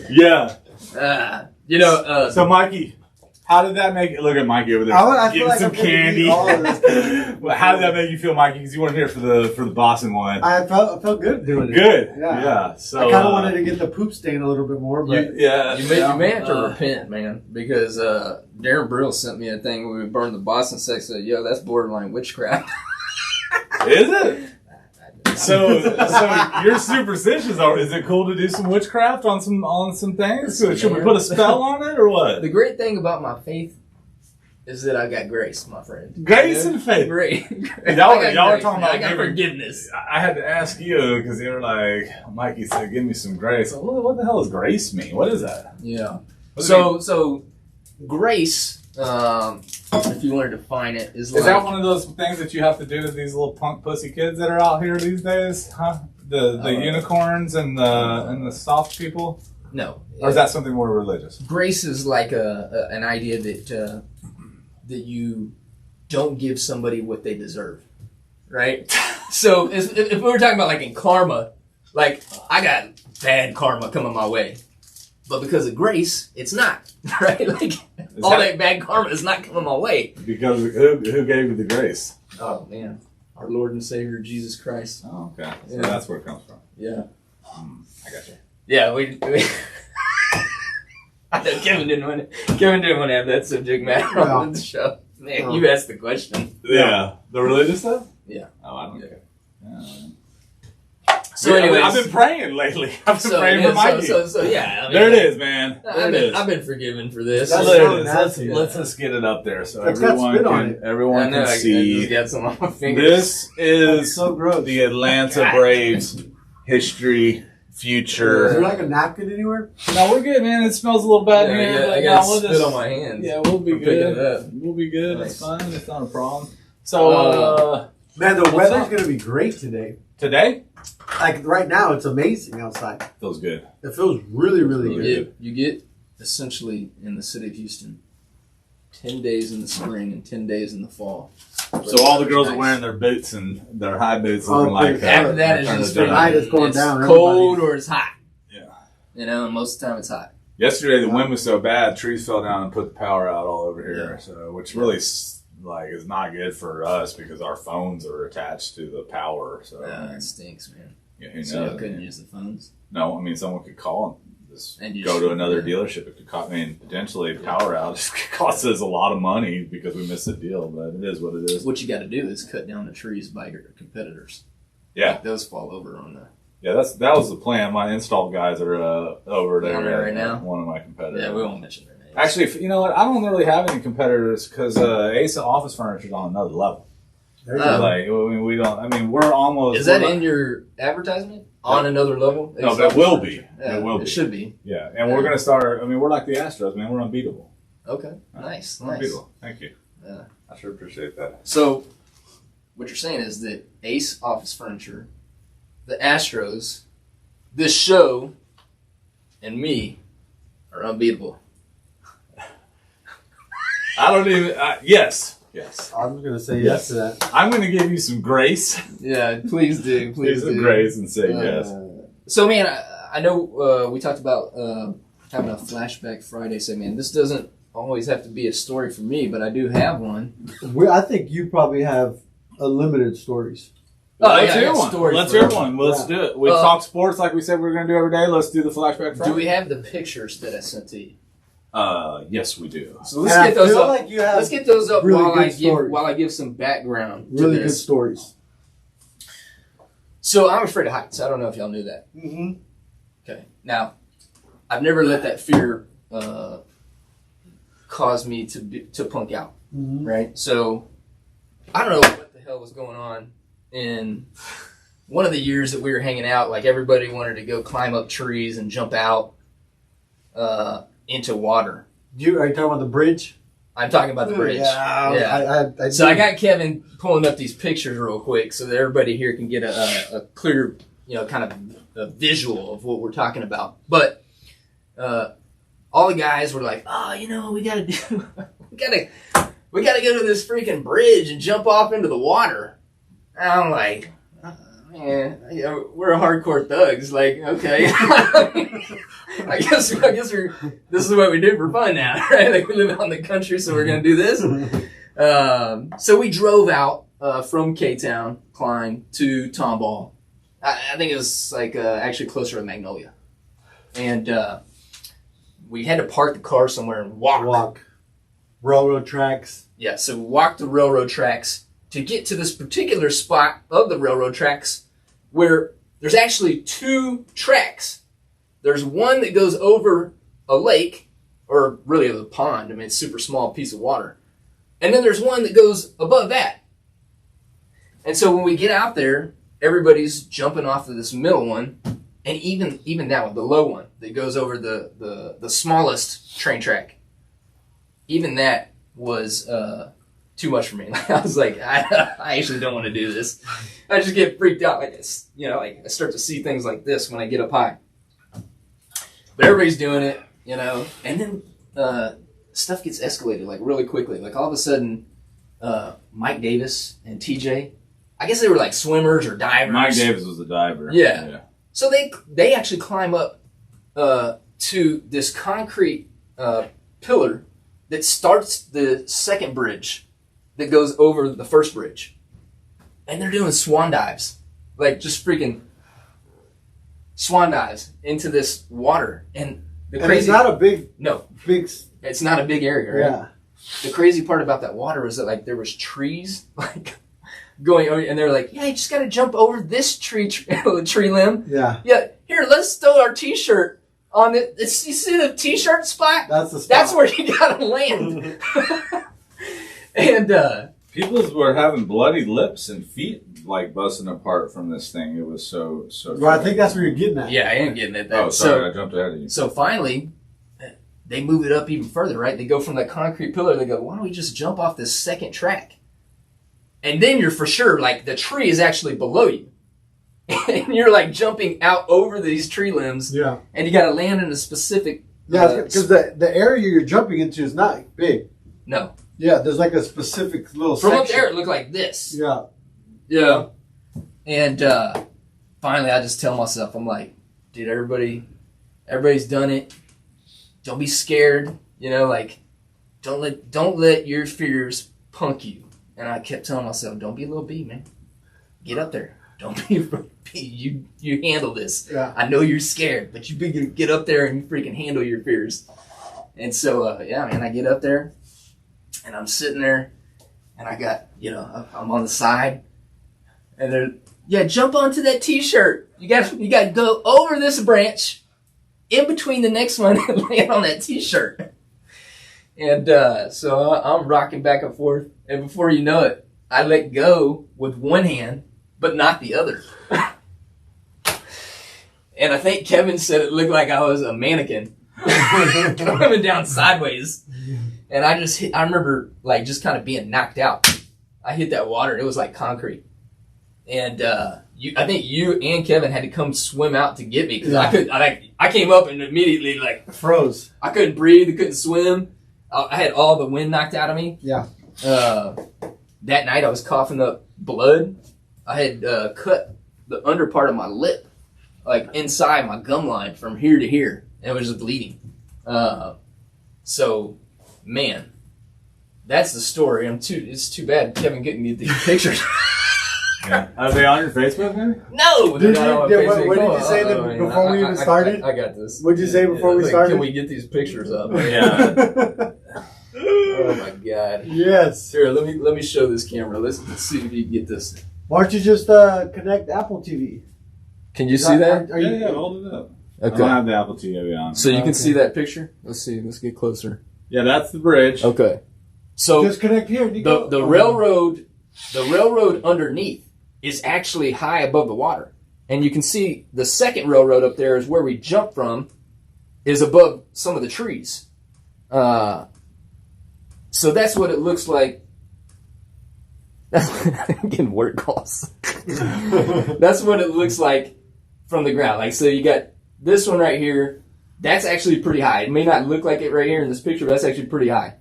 Yeah. So Mikey, how did that make it? Look at Mikey over there. I getting feel like some I'm gonna eat candy. all of this. Well, how did that make you feel, Mikey? Because you weren't here for the Boston one. I felt good doing it. Good. Yeah. So I kind of wanted to get the poop stain a little bit more, but You may have to repent, man, because Darren Brill sent me a thing when we burned the Boston sex. Said, "Yo, that's borderline witchcraft." Is it? So you're superstitious. Is it cool to do some witchcraft on some things? So should we put a spell on it or what? The great thing about my faith is that I got grace, my friend. Grace and faith. Great. Y'all were talking about I got giving- forgiveness. I had to ask you because they were like, Mikey said, "Give me some grace." What the hell does grace mean? What is that? Yeah. What does it mean? So grace, if you want to define it, is like, that one of those things that you have to do with these little punk pussy kids that are out here these days? Huh? The unicorns and the soft people? No. Or is that something more religious? Grace is like an idea that you don't give somebody what they deserve, right? So if we were talking about like in karma, like I got bad karma coming my way, but because of grace, it's not, right? Like that bad karma is not coming my way. Because who gave you the grace? Oh man, our Lord and Savior Jesus Christ. Oh, okay. So Yeah. that's where it comes from. Yeah. I got you. Yeah, we I know Kevin didn't want to have that subject matter on the show. Man, you asked the question. Yeah. The religious stuff? Yeah. Oh, I don't care. Yeah. So anyways, I've been praying lately. I've been praying for Mikey. So yeah. I mean, there it is, man. There it is. I've been forgiven for this. That's There so it is. nasty. Let's just get it up there so It's got spit on it. everyone I know, can I see. just got some on my fingers. This That's is so gross. the Atlanta God. Braves history, Is future. there like a napkin anywhere? No, we're good, man. It smells a little bad in here. Yeah, but I no, got we'll spit just- on my hands. Yeah, we'll be I'm picking good. it up. We'll be good. Nice. It's fine. It's not a problem. So, Man, the What's weather's up? going to be great today. today Like right now, it's amazing outside. feels good. It feels really, really good. You get essentially in the city of Houston 10 days in the spring and 10 days in the fall. So all the girls Nice. are wearing their boots and their high boots Oh, looking like pretty After that, they're it's trying just to do tonight it. it's going it's down. cold or it's hot. Yeah. You know, and most of the time it's hot. Yesterday the wind was so bad, trees fell down and put the power out all over here. So, which really is not good for us because our phones are attached to the power. So it stinks, man. Yeah, who So knows? you couldn't use the phones. No, I mean someone could call and And go to another dealership. It could cost. I mean, potentially power outage could cost us a lot of money because we missed a deal. But it is what it is. What you got to do is cut down the trees by your competitors. Yeah, Like those fall over on the. yeah. That was the plan. My install guys are over there Down there right now? One of my competitors. Yeah, we won't mention their names. Actually, you know what? I don't really have any competitors because Ace Office Furniture is on another level. There you go. Like, I mean, we don't. I mean, we're almost. Is that we're in your advertisement? On another level? No, but it will be. Yeah, It will be. It should be. Yeah, and we're gonna start. I mean, we're like the Astros, man. We're unbeatable. Okay. Nice. Unbeatable. Thank you. Yeah. I sure appreciate that. So, what you're saying is that Ace Office Furniture, the Astros, this show, and me are unbeatable. I don't even. Yes. Yes. I'm going to say yes to that. I'm going to give you some grace. Yeah, please do. Please Give some do. grace and say yes. So, man, I know we talked about having a Flashback Friday segment. This doesn't always have to be a story for me, but I do have one. I think you probably have unlimited stories. Let's I hear got one. stories Let's for hear you. one. Let's do it. We talk sports like we said we were going to do every day. Let's do the Flashback Friday. Do we have the pictures that I sent to you? Yes, we do. So let's And get those I feel up. like you have Let's get those up really while good stories. while I give some background really to good this. stories. So I'm afraid of heights. I don't know if y'all knew that. Mm-hmm. Okay. Now, I've never let that fear cause me to punk out. Mm-hmm. Right. So I don't know what the hell was going on in one of the years that we were hanging out. Like everybody wanted to go climb up trees and jump out into water. Are you talking about the bridge? I'm talking about the bridge. Yeah. So I got Kevin pulling up these pictures real quick so that everybody here can get a clear, kind of a visual of what we're talking about. But all the guys were like, "Oh, we gotta go to this freaking bridge and jump off into the water." And I'm like, "Man, we're hardcore thugs. Like, okay." I guess this is what we do for fun now, right? Like we live out in the country, so we're gonna do this. So we drove out from K-Town, Klein to Tomball. I think it was like actually closer to Magnolia, and we had to park the car somewhere and walk. Railroad tracks. Yeah, so we walked the railroad tracks to get to this particular spot of the railroad tracks where there's actually two tracks. There's one that goes over a lake, or really a pond. I mean, it's a super small piece of water. And then there's one that goes above that. And so when we get out there, everybody's jumping off of this middle one, and even that one, the low one that goes over the smallest train track. Even that was too much for me. I was like, I actually don't want to do this. I just get freaked out like this. Like I start to see things like this when I get up high. But everybody's doing it, and then stuff gets escalated like really quickly. Like all of a sudden, Mike Davis and TJ, I guess they were like swimmers or divers. Mike Davis was the diver. Yeah. So they actually climb up to this concrete pillar that starts the second bridge that goes over the first bridge. And they're doing swan dives. Like just freaking swan dives into this water. And It's not a big. It's not a big area, right? Yeah. The crazy part about that water was that like there was trees like going over, and they're like, "Yeah, you just got to jump over this tree limb." Yeah. Yeah. Here, let's throw our t-shirt on it. You see the t-shirt spot? That's the spot. That's where you got to land. And people were having bloody lips and feet like busting apart from this thing. It was so. Well, I think that's where you're getting at. yeah, I am getting it. Oh, sorry, I jumped ahead of you. So finally, they move it up even further, right? They go from the concrete pillar. They go, why don't we just jump off this second track? And then you're for sure, like, the tree is actually below you. And you're, like, jumping out over these tree limbs. Yeah. And you got to land in a specific... Yeah, because the area you're jumping into is not big. No. Yeah, there's like a specific little From section. up there, it looked like this. Yeah. Yeah. And finally, I just tell myself, I'm like, dude, everybody's done it. don't be scared. Like, don't let your fears punk you. And I kept telling myself, don't be a little B, man. Get up there. Don't be you handle this. Yeah. I know you're scared, but you get up there and you freaking handle your fears. And so, I get up there, and I'm sitting there, and I got, I'm on the side, and jump onto that T-shirt. You got to go over this branch, in between the next one, and land on that T-shirt. And so I'm rocking back and forth, and before you know it, I let go with one hand, but not the other. And I think Kevin said it looked like I was a mannequin coming down sideways. And I remember like just kind of being knocked out. I hit that water. It was like concrete. And I think you and Kevin had to come swim out to get me because I came up and immediately like froze. I couldn't breathe. I couldn't swim. I had all the wind knocked out of me. Yeah. That night I was coughing up blood. I had cut the under part of my lip, like inside my gum line from here to here, and it was just bleeding. So, man, that's the story. It's too bad Kevin couldn't get these pictures. Yeah. Are they on your Facebook, maybe? No, they're not on Facebook. What did you say before we even started? I got this. What did you say before we started? Can we get these pictures up? Yeah. Oh my God. Yes. Here, let me show this camera. Let's see if you can get this. Why don't you just connect Apple TV? Can you see that? Yeah, hold it up. Okay. I don't have the Apple TV on. So you can see that picture? Let's see. Let's get closer. Yeah, that's the bridge. Okay. So just connect here. The railroad underneath is actually high above the water. And you can see the second railroad up there is where we jumped from, is above some of the trees. So that's what it looks like. I'm getting word calls. That's what it looks like from the ground. Like, so you got this one right here. That's actually pretty high. It may not look like it right here in this picture, but that's actually pretty high.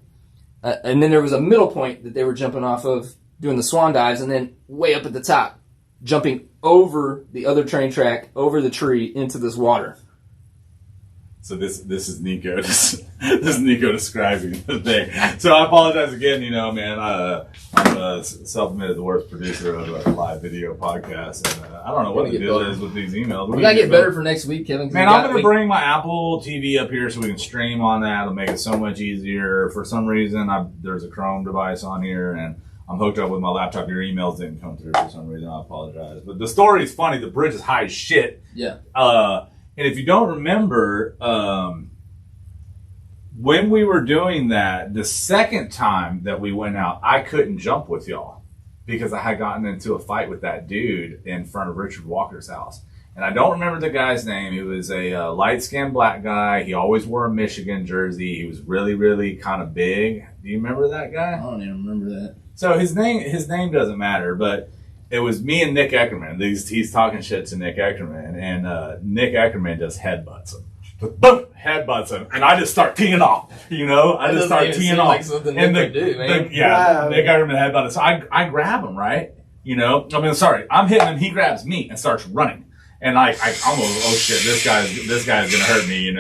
And then there was a middle point that they were jumping off of, doing the swan dives, and then way up at the top, jumping over the other train track, over the tree, into this water. So this is Nico. This is Nico describing the thing. So I apologize again. Man, I'm self-admitted the worst producer of a live video podcast, and I don't know what the deal is with these emails. We gotta get better for next week, Kevin. Man, I'm gonna bring my Apple TV up here so we can stream on that. It'll make it so much easier. For some reason, there's a Chrome device on here, and I'm hooked up with my laptop. Your emails didn't come through for some reason. I apologize. But the story is funny. The bridge is high as shit. Yeah. And if you don't remember, when we were doing that, the second time that we went out, I couldn't jump with y'all because I had gotten into a fight with that dude in front of Richard Walker's house. And I don't remember the guy's name. He was a light-skinned black guy. He always wore a Michigan jersey. He was really, really kind of big. Do you remember that guy? I don't even remember that. So his name doesn't matter, but it was me and Nick Eckerman. He's talking shit to Nick Eckerman, and Nick Eckerman just headbutts him. Boom! Headbutts him, and I just start teeing off. I just start teeing off. Like something Nick would do, man. Nick Eckerman headbutts. So I grab him, right? I'm hitting him. He grabs me and starts running, and I'm oh shit, this guy's gonna hurt me,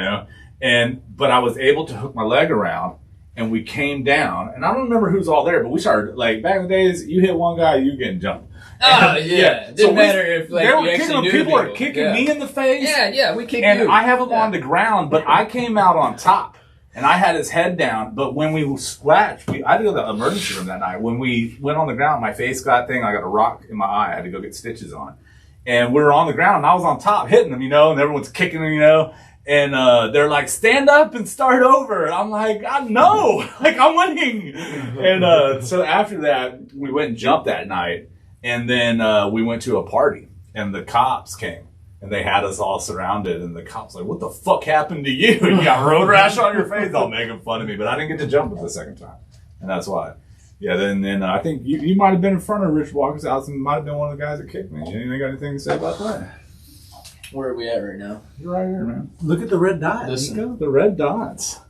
but I was able to hook my leg around. And we came down, and I don't remember who's all there, but we started, like, back in the days, you hit one guy, you getting jumped. Oh, yeah. It didn't matter if, like, you actually knew people were kicking me in the face. Yeah, we kicked you. And I have him on the ground, but I came out on top, and I had his head down. But when we scratched, I had to go to the emergency room that night. When we went on the ground, my face got I got a rock in my eye. I had to go get stitches on. And we were on the ground, and I was on top hitting them, and everyone's kicking them, And they're like, stand up and start over. And I'm like, no, I'm winning. And so after that, we went and jumped that night. And then we went to a party, and the cops came. And they had us all surrounded. And the cops like, what the fuck happened to you? You got road rash on your face. All making fun of me. But I didn't get to jump it the second time. And that's why. Yeah, then I think you might have been in front of Rich Walker's house and might have been one of the guys that kicked me. You got anything to say about that? Where are we at right now? You're right here, man. Look at the red dots. The red dots.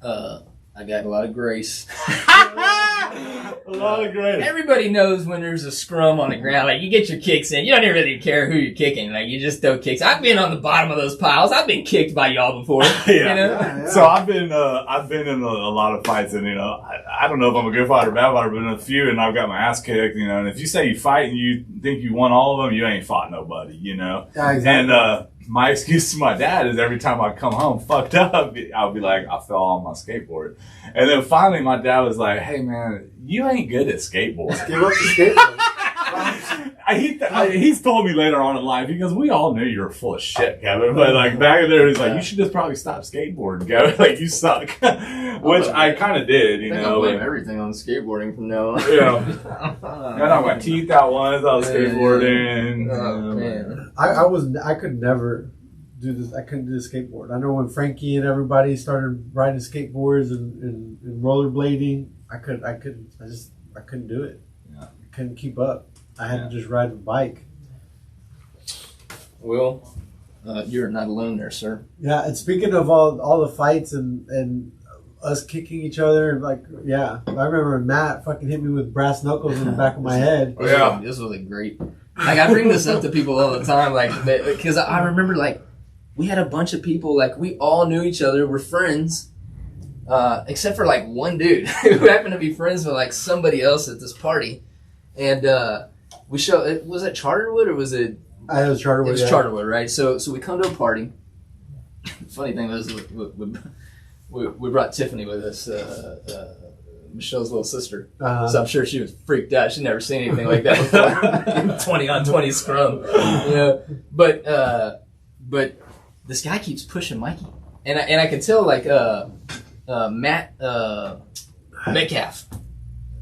I got a lot of grace. A lot of great. Everybody knows when there's a scrum on the ground. Like, you get your kicks in. You don't even really care who you're kicking. Like, you just throw kicks. I've been on the bottom of those piles. I've been kicked by y'all before. Yeah. You know? Yeah. So I've been in a lot of fights, and I don't know if I'm a good fighter or bad fighter, but in a few, and I've got my ass kicked. And if you say you fight and you think you won all of them, you ain't fought nobody. Yeah, exactly. And my excuse to my dad is every time I come home fucked up, I'll be like, I fell on my skateboard. And then finally my dad was like, hey man, you ain't good at skateboarding. Give up the skateboard. He's told me later on in life, he goes, we all knew you were full of shit, Kevin. But like back there, he's like, you should just probably stop skateboarding, Kevin. Like, you suck. Which I kind of did, I think I'll blame everything on skateboarding from now on. Yeah. I knocked my teeth out once. I was skateboarding. Oh, man. I could never do this. I couldn't do the skateboard. I know when Frankie and everybody started riding skateboards and rollerblading, I couldn't do it. Yeah. I couldn't keep up. I had to just ride the bike. Will, you're not alone there, sir. Yeah, and speaking of all the fights and us kicking each other, like, yeah, I remember when Matt fucking hit me with brass knuckles in the back of my head. Oh, yeah. This was great. Like, I bring this up to people all the time, like, because I remember, like, we had a bunch of people, like, we all knew each other, we're friends, except for, like, one dude who happened to be friends with, like, somebody else at this party. And was it Charterwood or was it? I was Charterwood. It was yeah. Charterwood, right? So we come to a party. Funny thing was, we brought Tiffany with us, Michelle's little sister. So I'm sure she was freaked out. She'd never seen anything like that before. 20-on-20 scrum. But this guy keeps pushing Mikey. And I can tell, like, Matt Metcalf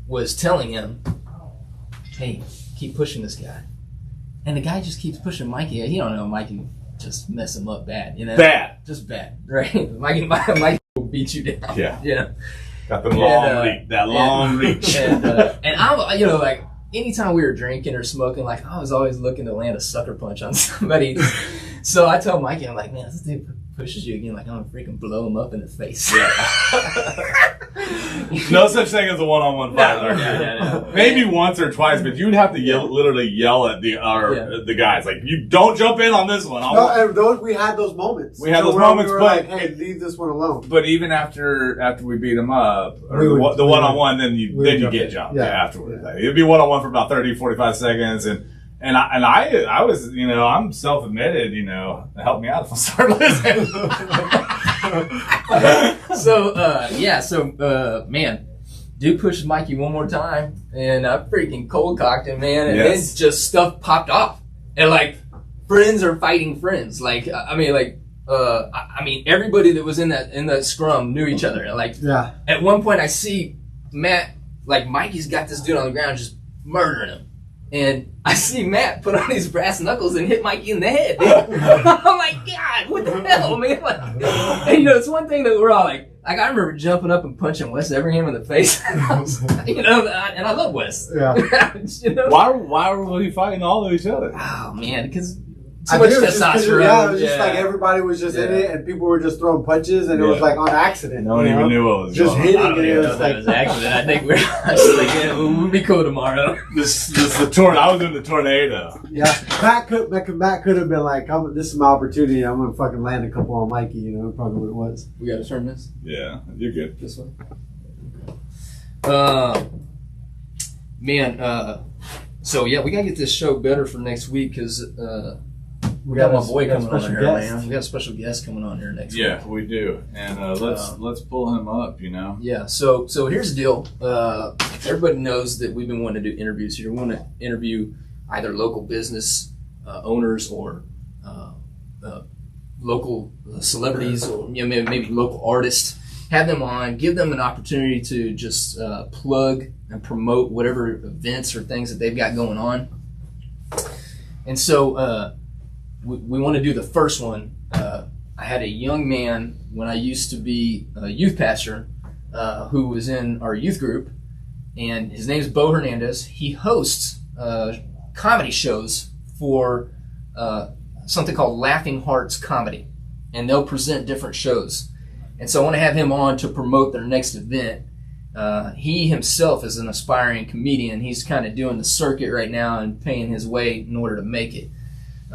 was telling him, hey, keep pushing this guy. And the guy just keeps pushing Mikey. He don't know Mikey just mess him up bad, Bad. Just bad, right? Mikey will beat you down. Yeah. Yeah. Got the long reach. And I'm, like, anytime we were drinking or smoking, like, I was always looking to land a sucker punch on somebody. So I told Mikey, I'm like, man, this dude pushes you again, like, I'm gonna freaking blow him up in the face. Yeah. No such thing as a one-on-one fight. No. Maybe once or twice, but you'd have to literally yell at the guys, like, you don't jump in on this one. We had those moments. We had those moments, we were but like, hey, leave this one alone. But even after we beat them up, or the one-on-one, then you get jumped afterwards. Like, it'd be one-on-one for about 30, 45 seconds, and I was, I'm self-admitted, help me out if I start listening. Man, dude pushed Mikey one more time, and I freaking cold cocked him, man, and then just stuff popped off, and like friends are fighting friends. Like, everybody that was in that scrum knew each other. Like, at one point I see Matt, like, Mikey's got this dude on the ground just murdering him. And I see Matt put on his brass knuckles and hit Mikey in the head. I'm like, God, what the hell, man? Like, and, it's one thing that we're all like I remember jumping up and punching Wes Everingham in the face. And I love Wes. Yeah. Why were we fighting all of each other? Oh, man, because too much testosterone. Yeah, it was just like everybody was just in it, and people were just throwing punches, and it was like on accident. No one even knew what was just going on. hitting. I don't even know if that was an accident. I think we're just like, we'll be cool tomorrow. This I was in the tornado. Yeah, Matt could have been like, "This is my opportunity. I'm gonna fucking land a couple on Mikey." Probably what it was. We gotta turn this. Yeah, you're good. This way. So yeah, we gotta get this show better for next week because we got my boy coming on here, man. We got a special guest coming on here next week. Yeah, we do, and let's pull him up. Yeah. So here's the deal. Everybody knows that we've been wanting to do interviews here. We want to interview either local business owners or local celebrities or maybe local artists. Have them on, give them an opportunity to just plug and promote whatever events or things that they've got going on. And so we want to do the first one. I had a young man when I used to be a youth pastor who was in our youth group, and his name is Bo Hernandez. He hosts comedy shows for something called Laughing Hearts Comedy, and they'll present different shows. And so I want to have him on to promote their next event. He himself is an aspiring comedian. He's kind of doing the circuit right now and paying his way in order to make it.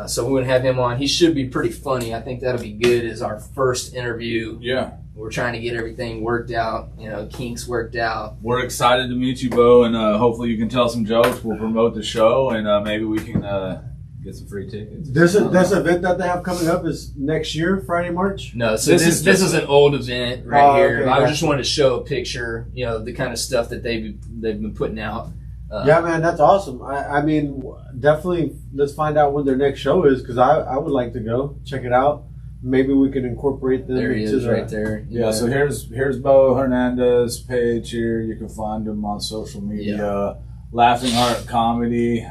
So we're going to have him on. He should be pretty funny. I think that'll be good as our first interview. Yeah. We're trying to get everything worked out, kinks worked out. We're excited to meet you, Bo, and hopefully you can tell some jokes. We'll promote the show, and maybe we can get some free tickets. This event that they have coming up is next year, Friday, March? No, so this is an old event right here. Okay, I just wanted to show a picture, the kind of stuff that they've been putting out. Yeah, man, that's awesome. I mean, definitely let's find out when their next show is, because I would like to go check it out. Maybe we can incorporate them. There he is, right there. Yeah. So here's Bo Hernandez page here. You can find him on social media. Yeah. Laughing Heart Comedy.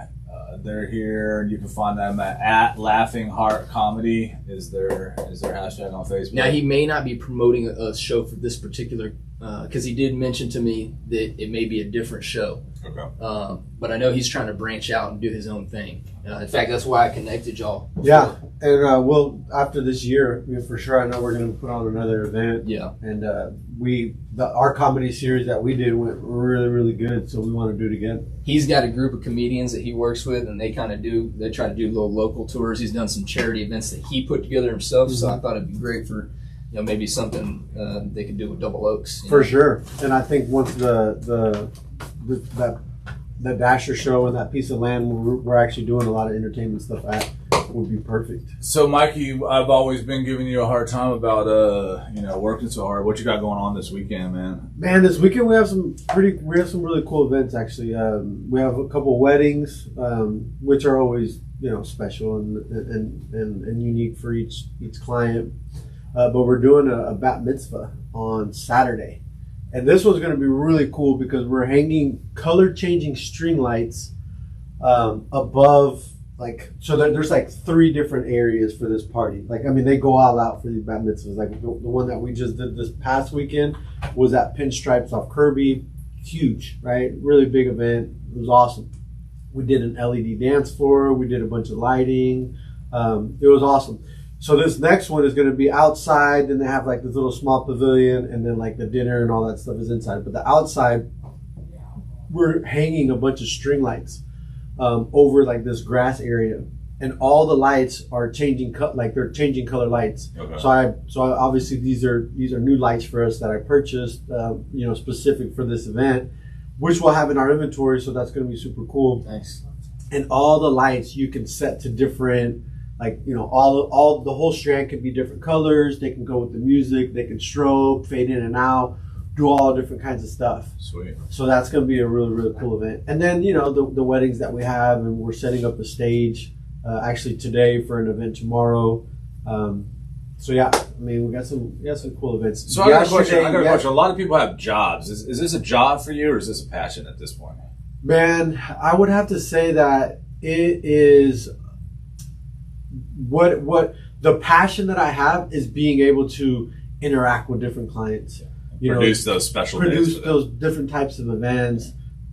They're here. You can find them at Laughing Heart Comedy. Is their hashtag on Facebook? Now he may not be promoting a show for this particular, because he did mention to me that it may be a different show. Okay. But I know he's trying to branch out and do his own thing. In fact, that's why I connected y'all. Yeah, and we'll after this year, for sure. I know we're going to put on another event. Yeah, and our comedy series that we did went really, really good. So we want to do it again. He's got a group of comedians that he works with, and they try to do little local tours. He's done some charity events that he put together himself. Mm-hmm. So I thought it'd be great for maybe something they could do with Double Oaks. For sure. And I think once the Dasher show and that piece of land we're actually doing a lot of entertainment stuff at would be perfect. So Mikey, I've always been giving you a hard time about working so hard. What you got going on this weekend, man? Man, this weekend we have some really cool events actually. We have a couple weddings, which are always special and unique for each client. But we're doing a bat mitzvah on Saturday. And this one's going to be really cool because we're hanging color-changing string lights above, so there's 3 different areas for this party. They go all out for these bat mitzvahs. The one that we just did this past weekend was at Pinstripes off Kirby. Huge, right? Really big event. It was awesome. We did an LED dance floor. We did a bunch of lighting. It was awesome. So this next one is going to be outside, and they have this little small pavilion, and then the dinner and all that stuff is inside. But the outside, we're hanging a bunch of string lights over this grass area, and all the lights are changing they're changing color lights. Okay. So obviously these are new lights for us that I purchased, specific for this event, which we'll have in our inventory. So that's going to be super cool. Nice. And all the lights you can set to different. All the whole strand can be different colors. They can go with the music. They can strobe, fade in and out, do all different kinds of stuff. Sweet. So that's going to be a really, really cool event. And then the weddings that we have, and we're setting up a stage actually today for an event tomorrow. So yeah, we got some cool events. So I got a question. A lot of people have jobs. Is this a job for you, or is this a passion at this point? Man, I would have to say that it is. What the passion that I have is being able to interact with different clients, produce those special produce days those different types of events,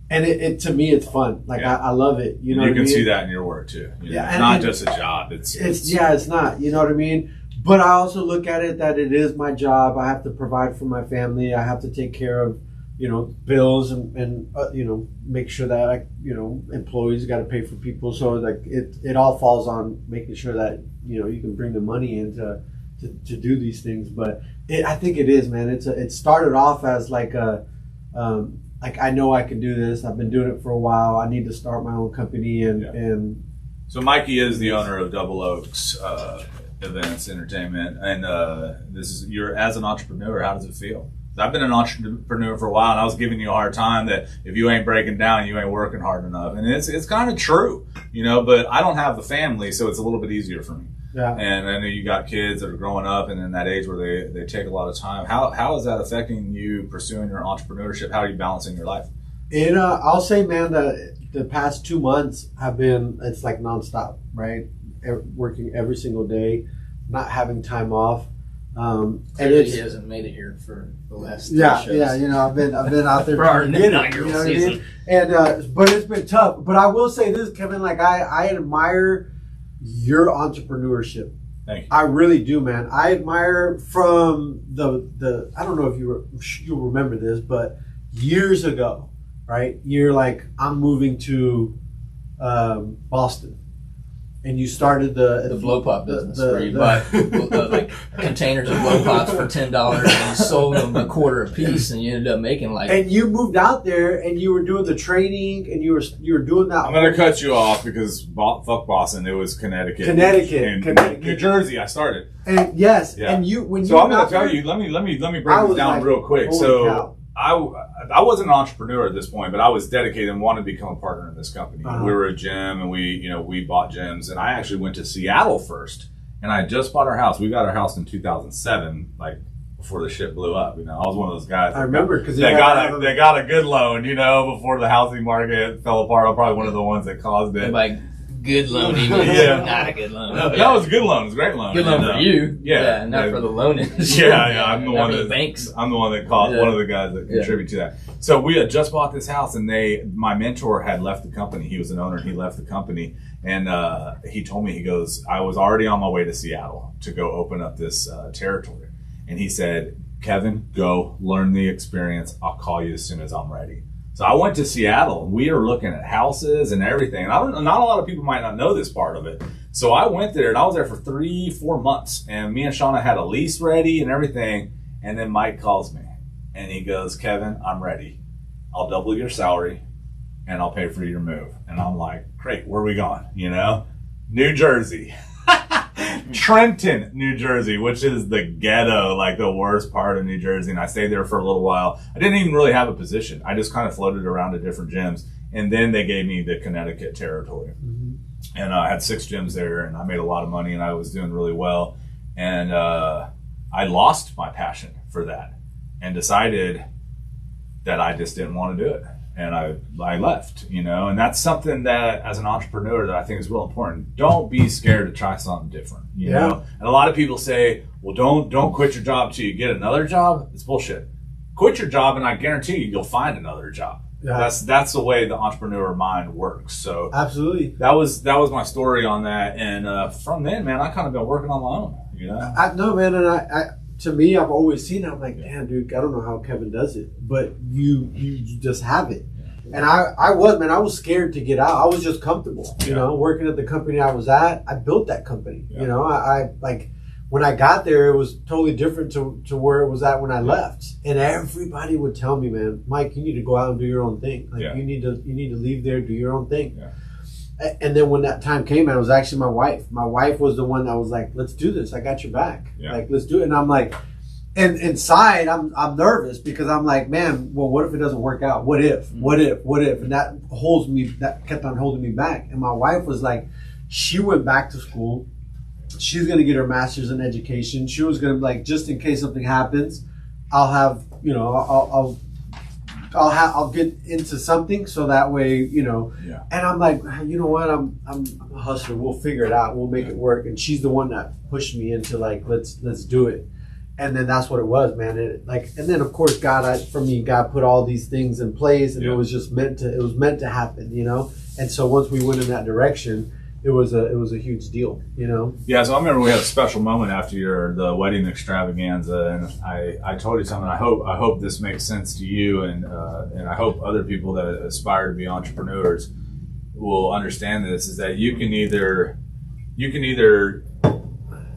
and it to me it's fun. I love it. You can see that in your work too. It's not just a job. It's not. You know what I mean? But I also look at it that it is my job. I have to provide for my family. I have to take care of bills and make sure that employees got to pay for people. So it all falls on making sure that you can bring the money in to do these things. But I think it is, man. It started off as I know I can do this. I've been doing it for a while. I need to start my own company and. So Mikey is the owner of Double Oaks Events Entertainment, and you're as an entrepreneur. How does it feel? I've been an entrepreneur for a while, and I was giving you a hard time that if you ain't breaking down, you ain't working hard enough. And it's kind of true, but I don't have the family, so it's a little bit easier for me. Yeah. And I know you got kids that are growing up and in that age where they take a lot of time. How is that affecting you pursuing your entrepreneurship? How are you balancing your life? I'll say, man, that the past 2 months it's like nonstop, right? Working every single day, not having time off. And he hasn't made it here for the last 3 shows. I've been out there for our inaugural season. And but it's been tough. But I will say this, Kevin, I admire your entrepreneurship. Thank you. I really do, man. I admire from the I don't know if you'll remember this, but years ago, right? You're like, I'm moving to Boston. And you started the blow pop business where you buy like containers of blow pops for $10 and you sold them a quarter a piece, and you ended up making like. And you moved out there and you were doing the training and you were doing that. I'm gonna cut you off because fuck Boston. It was Connecticut. Connecticut. New Jersey. I started. And yes, Yeah. and you when So you I'm gonna got tell there, you. Let me break I this was down like, real quick. holy So. cow. I wasn't an entrepreneur at this point, but I was dedicated and wanted to become a partner in this company. Uh-huh. We were a gym, and we bought gyms, and I actually went to Seattle first, and I just bought our house. We got our house in 2007, like before the shit blew up. I was one of those guys. I remember because they got a good loan, before the housing market fell apart. I'm probably one of the ones that caused it. Like good loan, even Yeah. not a good loan. No, that was a good loan. It was a great loan. Good loan And, for you. Yeah, not for the loan industry. Yeah, I'm the one for that the banks. I'm the one that caused one of the guys that contribute to that. So we had just bought this house, and my mentor had left the company. He was an owner, and he left the company, and he told me, he goes, I was already on my way to Seattle to go open up this territory, and he said, Kevin, go learn the experience. I'll call you as soon as I'm ready. So I went to Seattle, and we were looking at houses and everything. And not a lot of people might not know this part of it. So I went there, and I was there for 3-4 months. And me and Shauna had a lease ready and everything. And then Mike calls me, and he goes, Kevin, I'm ready. I'll double your salary, and I'll pay for your move. And I'm like, great, where are we going? New Jersey. Trenton, New Jersey, which is the ghetto, like the worst part of New Jersey. And I stayed there for a little while. I didn't even really have a position. I just kind of floated around to different gyms. And then they gave me the Connecticut territory. Mm-hmm. And I had 6 gyms there, and I made a lot of money, and I was doing really well. And I lost my passion for that and decided that I just didn't want to do it. And I left, and that's something that as an entrepreneur that I think is real important. Don't be scared to try something different, you know? And a lot of people say, well, don't quit your job till you get another job. It's bullshit. Quit your job, and I guarantee you'll find another job. Yeah. That's the way the entrepreneur mind works. So absolutely, that was my story on that. And from then, man, I kind of been working on my own, I know, man, and I to me, I've always seen it. I'm like, damn, dude, I don't know how Kevin does it, but you just have it. And I was scared to get out. I was just comfortable, working at the company I was at. I built that company, I like when I got there, it was totally different to where it was at when I left. And everybody would tell me, man, Mike, you need to go out and do your own thing. Like you need to leave there, do your own thing. Yeah. And then when that time came, it was actually my wife. My wife was the one that was like, let's do this. I got your back. Yeah. Like, let's do it. And I'm like, and inside, I'm nervous because I'm like, man, well, what if it doesn't work out? What if? Mm-hmm. What if? And that kept on holding me back. And my wife was like, she went back to school. She's going to get her master's in education. She was going to, like, just in case something happens, I'll have, I'll get into something so that way, And I'm like, you know what? I'm a hustler. We'll figure it out. We'll make it work. And she's the one that pushed me into like, let's do it. And then that's what it was, man. And then of course God put all these things in place, and it was just meant to happen, And so once we went in that direction, it was a huge deal, Yeah, so I remember we had a special moment after the wedding extravaganza, and I told you something. I hope this makes sense to you, and I hope other people that aspire to be entrepreneurs will understand this. Is that you can either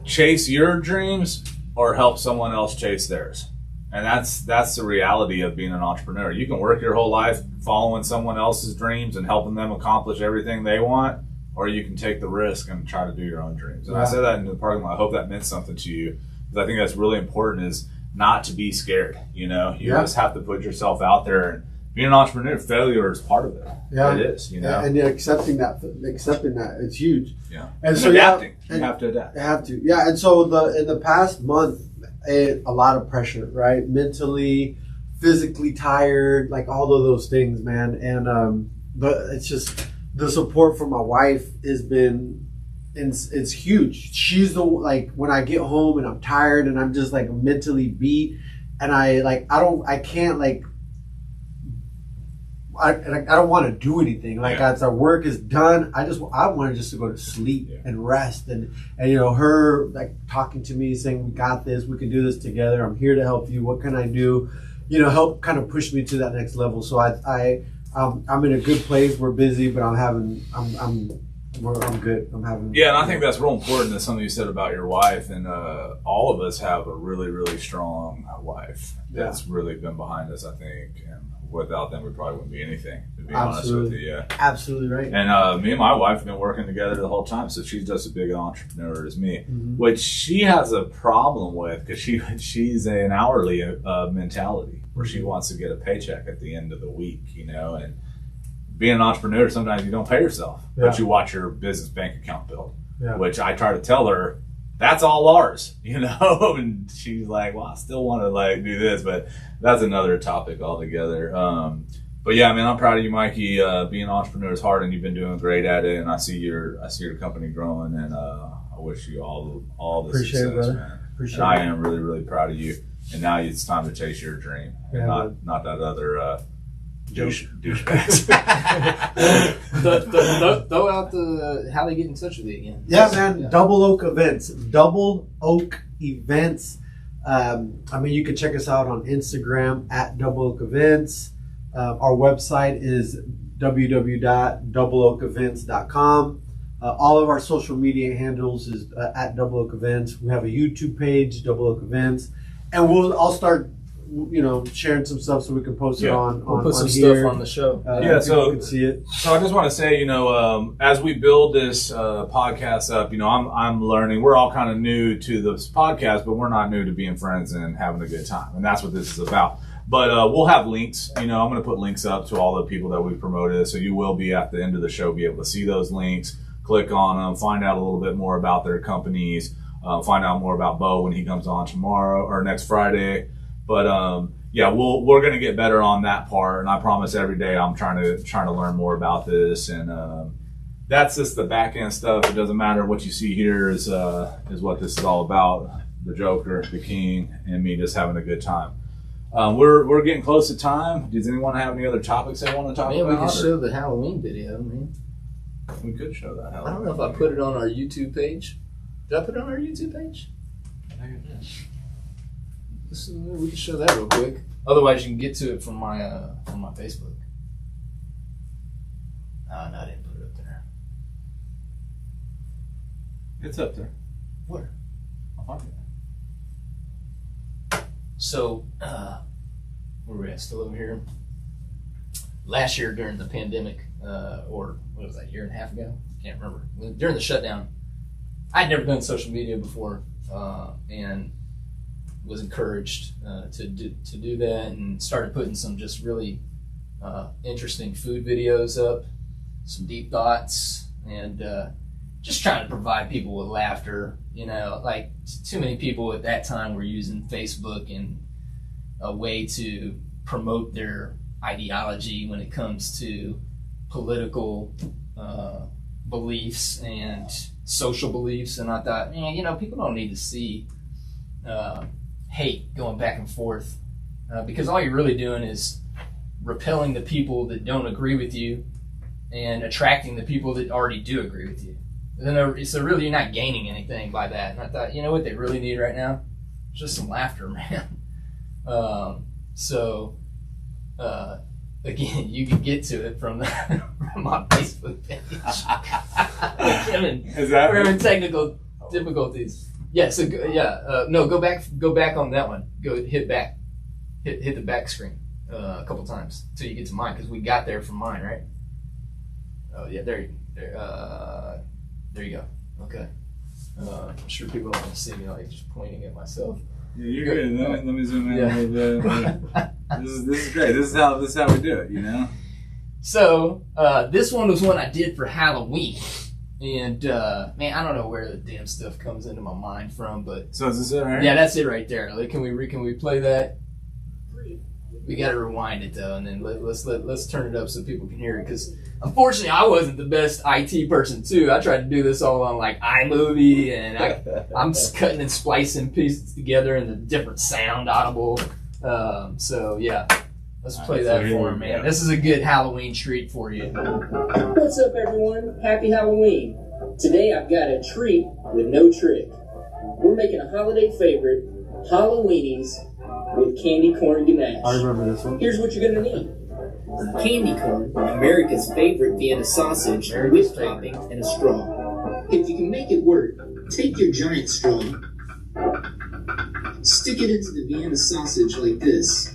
chase your dreams or help someone else chase theirs, and that's the reality of being an entrepreneur. You can work your whole life following someone else's dreams and helping them accomplish everything they want. Or you can take the risk and try to do your own dreams. And I said that in the parking lot. I hope that meant something to you. Because I think that's really important, is not to be scared. You just have to put yourself out there. And being an entrepreneur, failure is part of it. Yeah. It is, And accepting that, it's huge. Yeah. And so adapting. You have to adapt. You have to. Yeah. And so in the past month, a lot of pressure, right? Mentally, physically tired, like all of those things, man. And but it's just, the support from my wife has been, it's huge. She's when I get home and I'm tired and I'm just like mentally beat, and I don't want to do anything. Like as our work is done, I wanted just to go to sleep and rest, and her like talking to me saying, we got this, we can do this together. I'm here to help you. What can I do? help kind of push me to that next level. So I'm in a good place. We're busy, but I'm good. I'm having. Yeah, and I think that's real important. That's something you said about your wife, and all of us have a really, really strong wife that's really been behind us. I think, and without them, we probably wouldn't be anything. To be honest with you, yeah, absolutely right. And me and my wife have been working together the whole time, so she's just as big an entrepreneur as me, Mm-hmm. which she has a problem with because she's an hourly mentality where she wants to get a paycheck at the end of the week, and being an entrepreneur, sometimes you don't pay yourself, but you watch your business bank account build, which I try to tell her, that's all ours, and she's like, well, I still want to do this, but that's another topic altogether. But yeah, man, I'm proud of you, Mikey. Being an entrepreneur is hard, and you've been doing great at it, and I see your company growing, and I wish you all the Appreciate success, it, brother. man. Appreciate and I it. am really, really proud of you, and now it's time to chase your dream, and not that other douchebags. Throw out how they get in touch with you again. Yeah, man. Double Oak Events. Double Oak Events. You can check us out on Instagram at Double Oak Events. Our website is www.doubleoakevents.com. All of our social media handles is at Double Oak Events. We have a YouTube page, Double Oak Events, and I'll start sharing some stuff so we can post it on. We'll put some here. stuff on the show. So you can see it. So I just want to say, as we build this podcast up, I'm learning. We're all kind of new to this podcast, but we're not new to being friends and having a good time, and that's what this is about. But we'll have links. I'm going to put links up to all the people that we've promoted, so you will be at the end of the show be able to see those links, click on them, find out a little bit more about their companies, find out more about Bo when he comes on tomorrow or next Friday. But we're going to get better on that part, and I promise every day I'm trying to learn more about this, and that's just the back end stuff. It doesn't matter what you see here is what this is all about. The Joker, the King, and me just having a good time. We're getting close to time. Does anyone have any other topics they want to talk about? We can show the Halloween video, man. We could show that. I don't know if I put it on our YouTube page. Did I put it on our YouTube page? I think it is. We can show that real quick. Otherwise, you can get to it from my Facebook. No, I didn't put it up there. It's up there. Where? I'll find it. So, where we at? Still over here. Last year during the pandemic, or what was that, a year and a half ago? Can't remember. During the shutdown, I'd never done social media before, and was encouraged to do that, and started putting some just really interesting food videos up, some deep thoughts, and just trying to provide people with laughter. Too many people at that time were using Facebook and a way to promote their ideology when it comes to political beliefs and social beliefs, and I thought, people don't need to see hate going back and forth, because all you're really doing is repelling the people that don't agree with you and attracting the people that already do agree with you. So really, you're not gaining anything by that. And I thought, what they really need right now? It's just some laughter, man. Again, you can get to it from my Facebook page. We're having technical difficulties. Yeah. So go back on that one. Go hit back, hit the back screen a couple times till you get to mine, because we got there from mine, right? Oh yeah, there you go. Okay. I'm sure people don't want to see me just pointing at myself. Yeah, you're good. Let me zoom in a little bit. This is great. This is how we do it. So this one was one I did for Halloween, and man, I don't know where the damn stuff comes into my mind from, but so is this it right? Yeah, that's it right there. Can we play that? We got to rewind it though, and then let's turn it up so people can hear it, because unfortunately I wasn't the best IT person too. I tried to do this all on iMovie, and I'm just cutting and splicing pieces together in a different sound audible. So yeah, let's play that for him, man. This is a good Halloween treat for you. What's up, everyone? Happy Halloween. Today I've got a treat with no trick. We're making a holiday favorite, Halloweenies, with candy corn ganache. I remember this one. Here's what you're gonna need. Candy corn, America's favorite Vienna sausage, with topping and a straw. If you can make it work, take your giant straw, stick it into the Vienna sausage like this.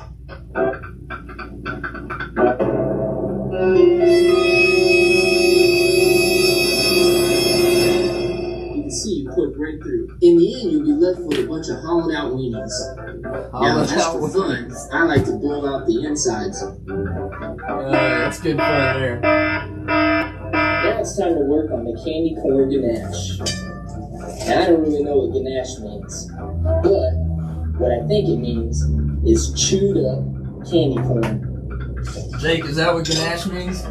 You can see you put right through. In the end, you'll be left with a bunch of hollowed out weenies. Now, just for fun, I like to blow out the insides. That's good fun there. Now it's time to work on the candy corn ganache. Now, I don't really know what ganache means, but what I think it means is chewed up candy corn. Jake, is that what ganache means?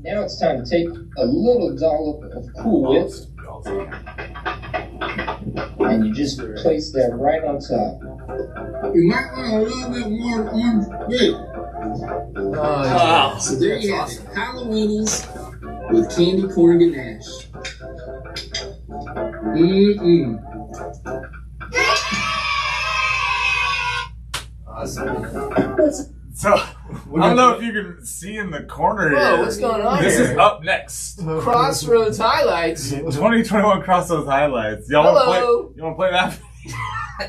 Now it's time to take a little dollop of Cool Whip, and you just place that right on top. You might want a little bit more orange dip. So there you have it, Halloweenies with candy corn ganache. Awesome. So, I don't know if you can see in the corner Whoa, here. what's going on This here? is up next. Crossroads highlights. 2021 Crossroads highlights. Y'all Hello. want to play that?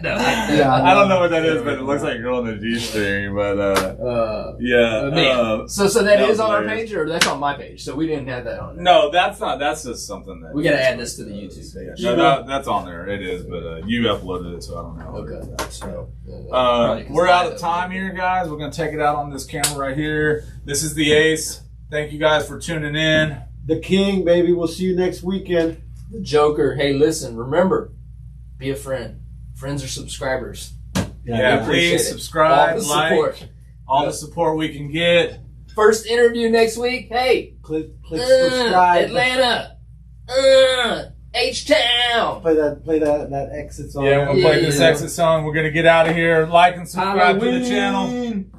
No. I don't know what that is, but it looks like a girl in the G-string. But yeah. Man. So that is on our hilarious. page, or that's on my page. So we didn't have that on there. No, that's not. That's just something that We gotta add this to the YouTube page. No, that's on there. It is, but you uploaded it, so I don't know. Okay. So, Probably 'cause we're I out of don't time here, guys. We're gonna take it out on this camera right here. This is the Ace. Thank you guys for tuning in. The King, baby. We'll see you next weekend. The Joker. Hey, listen. Remember, be a friend. Friends are subscribers. Yeah, appreciate please it. subscribe, All the like, support. all the support we can get. First interview next week. Hey, Click subscribe. Atlanta. H-Town. Play that exit song. Yeah, we'll play this Yeah. exit song. We're gonna get out of here. Like and subscribe to the channel. Halloween.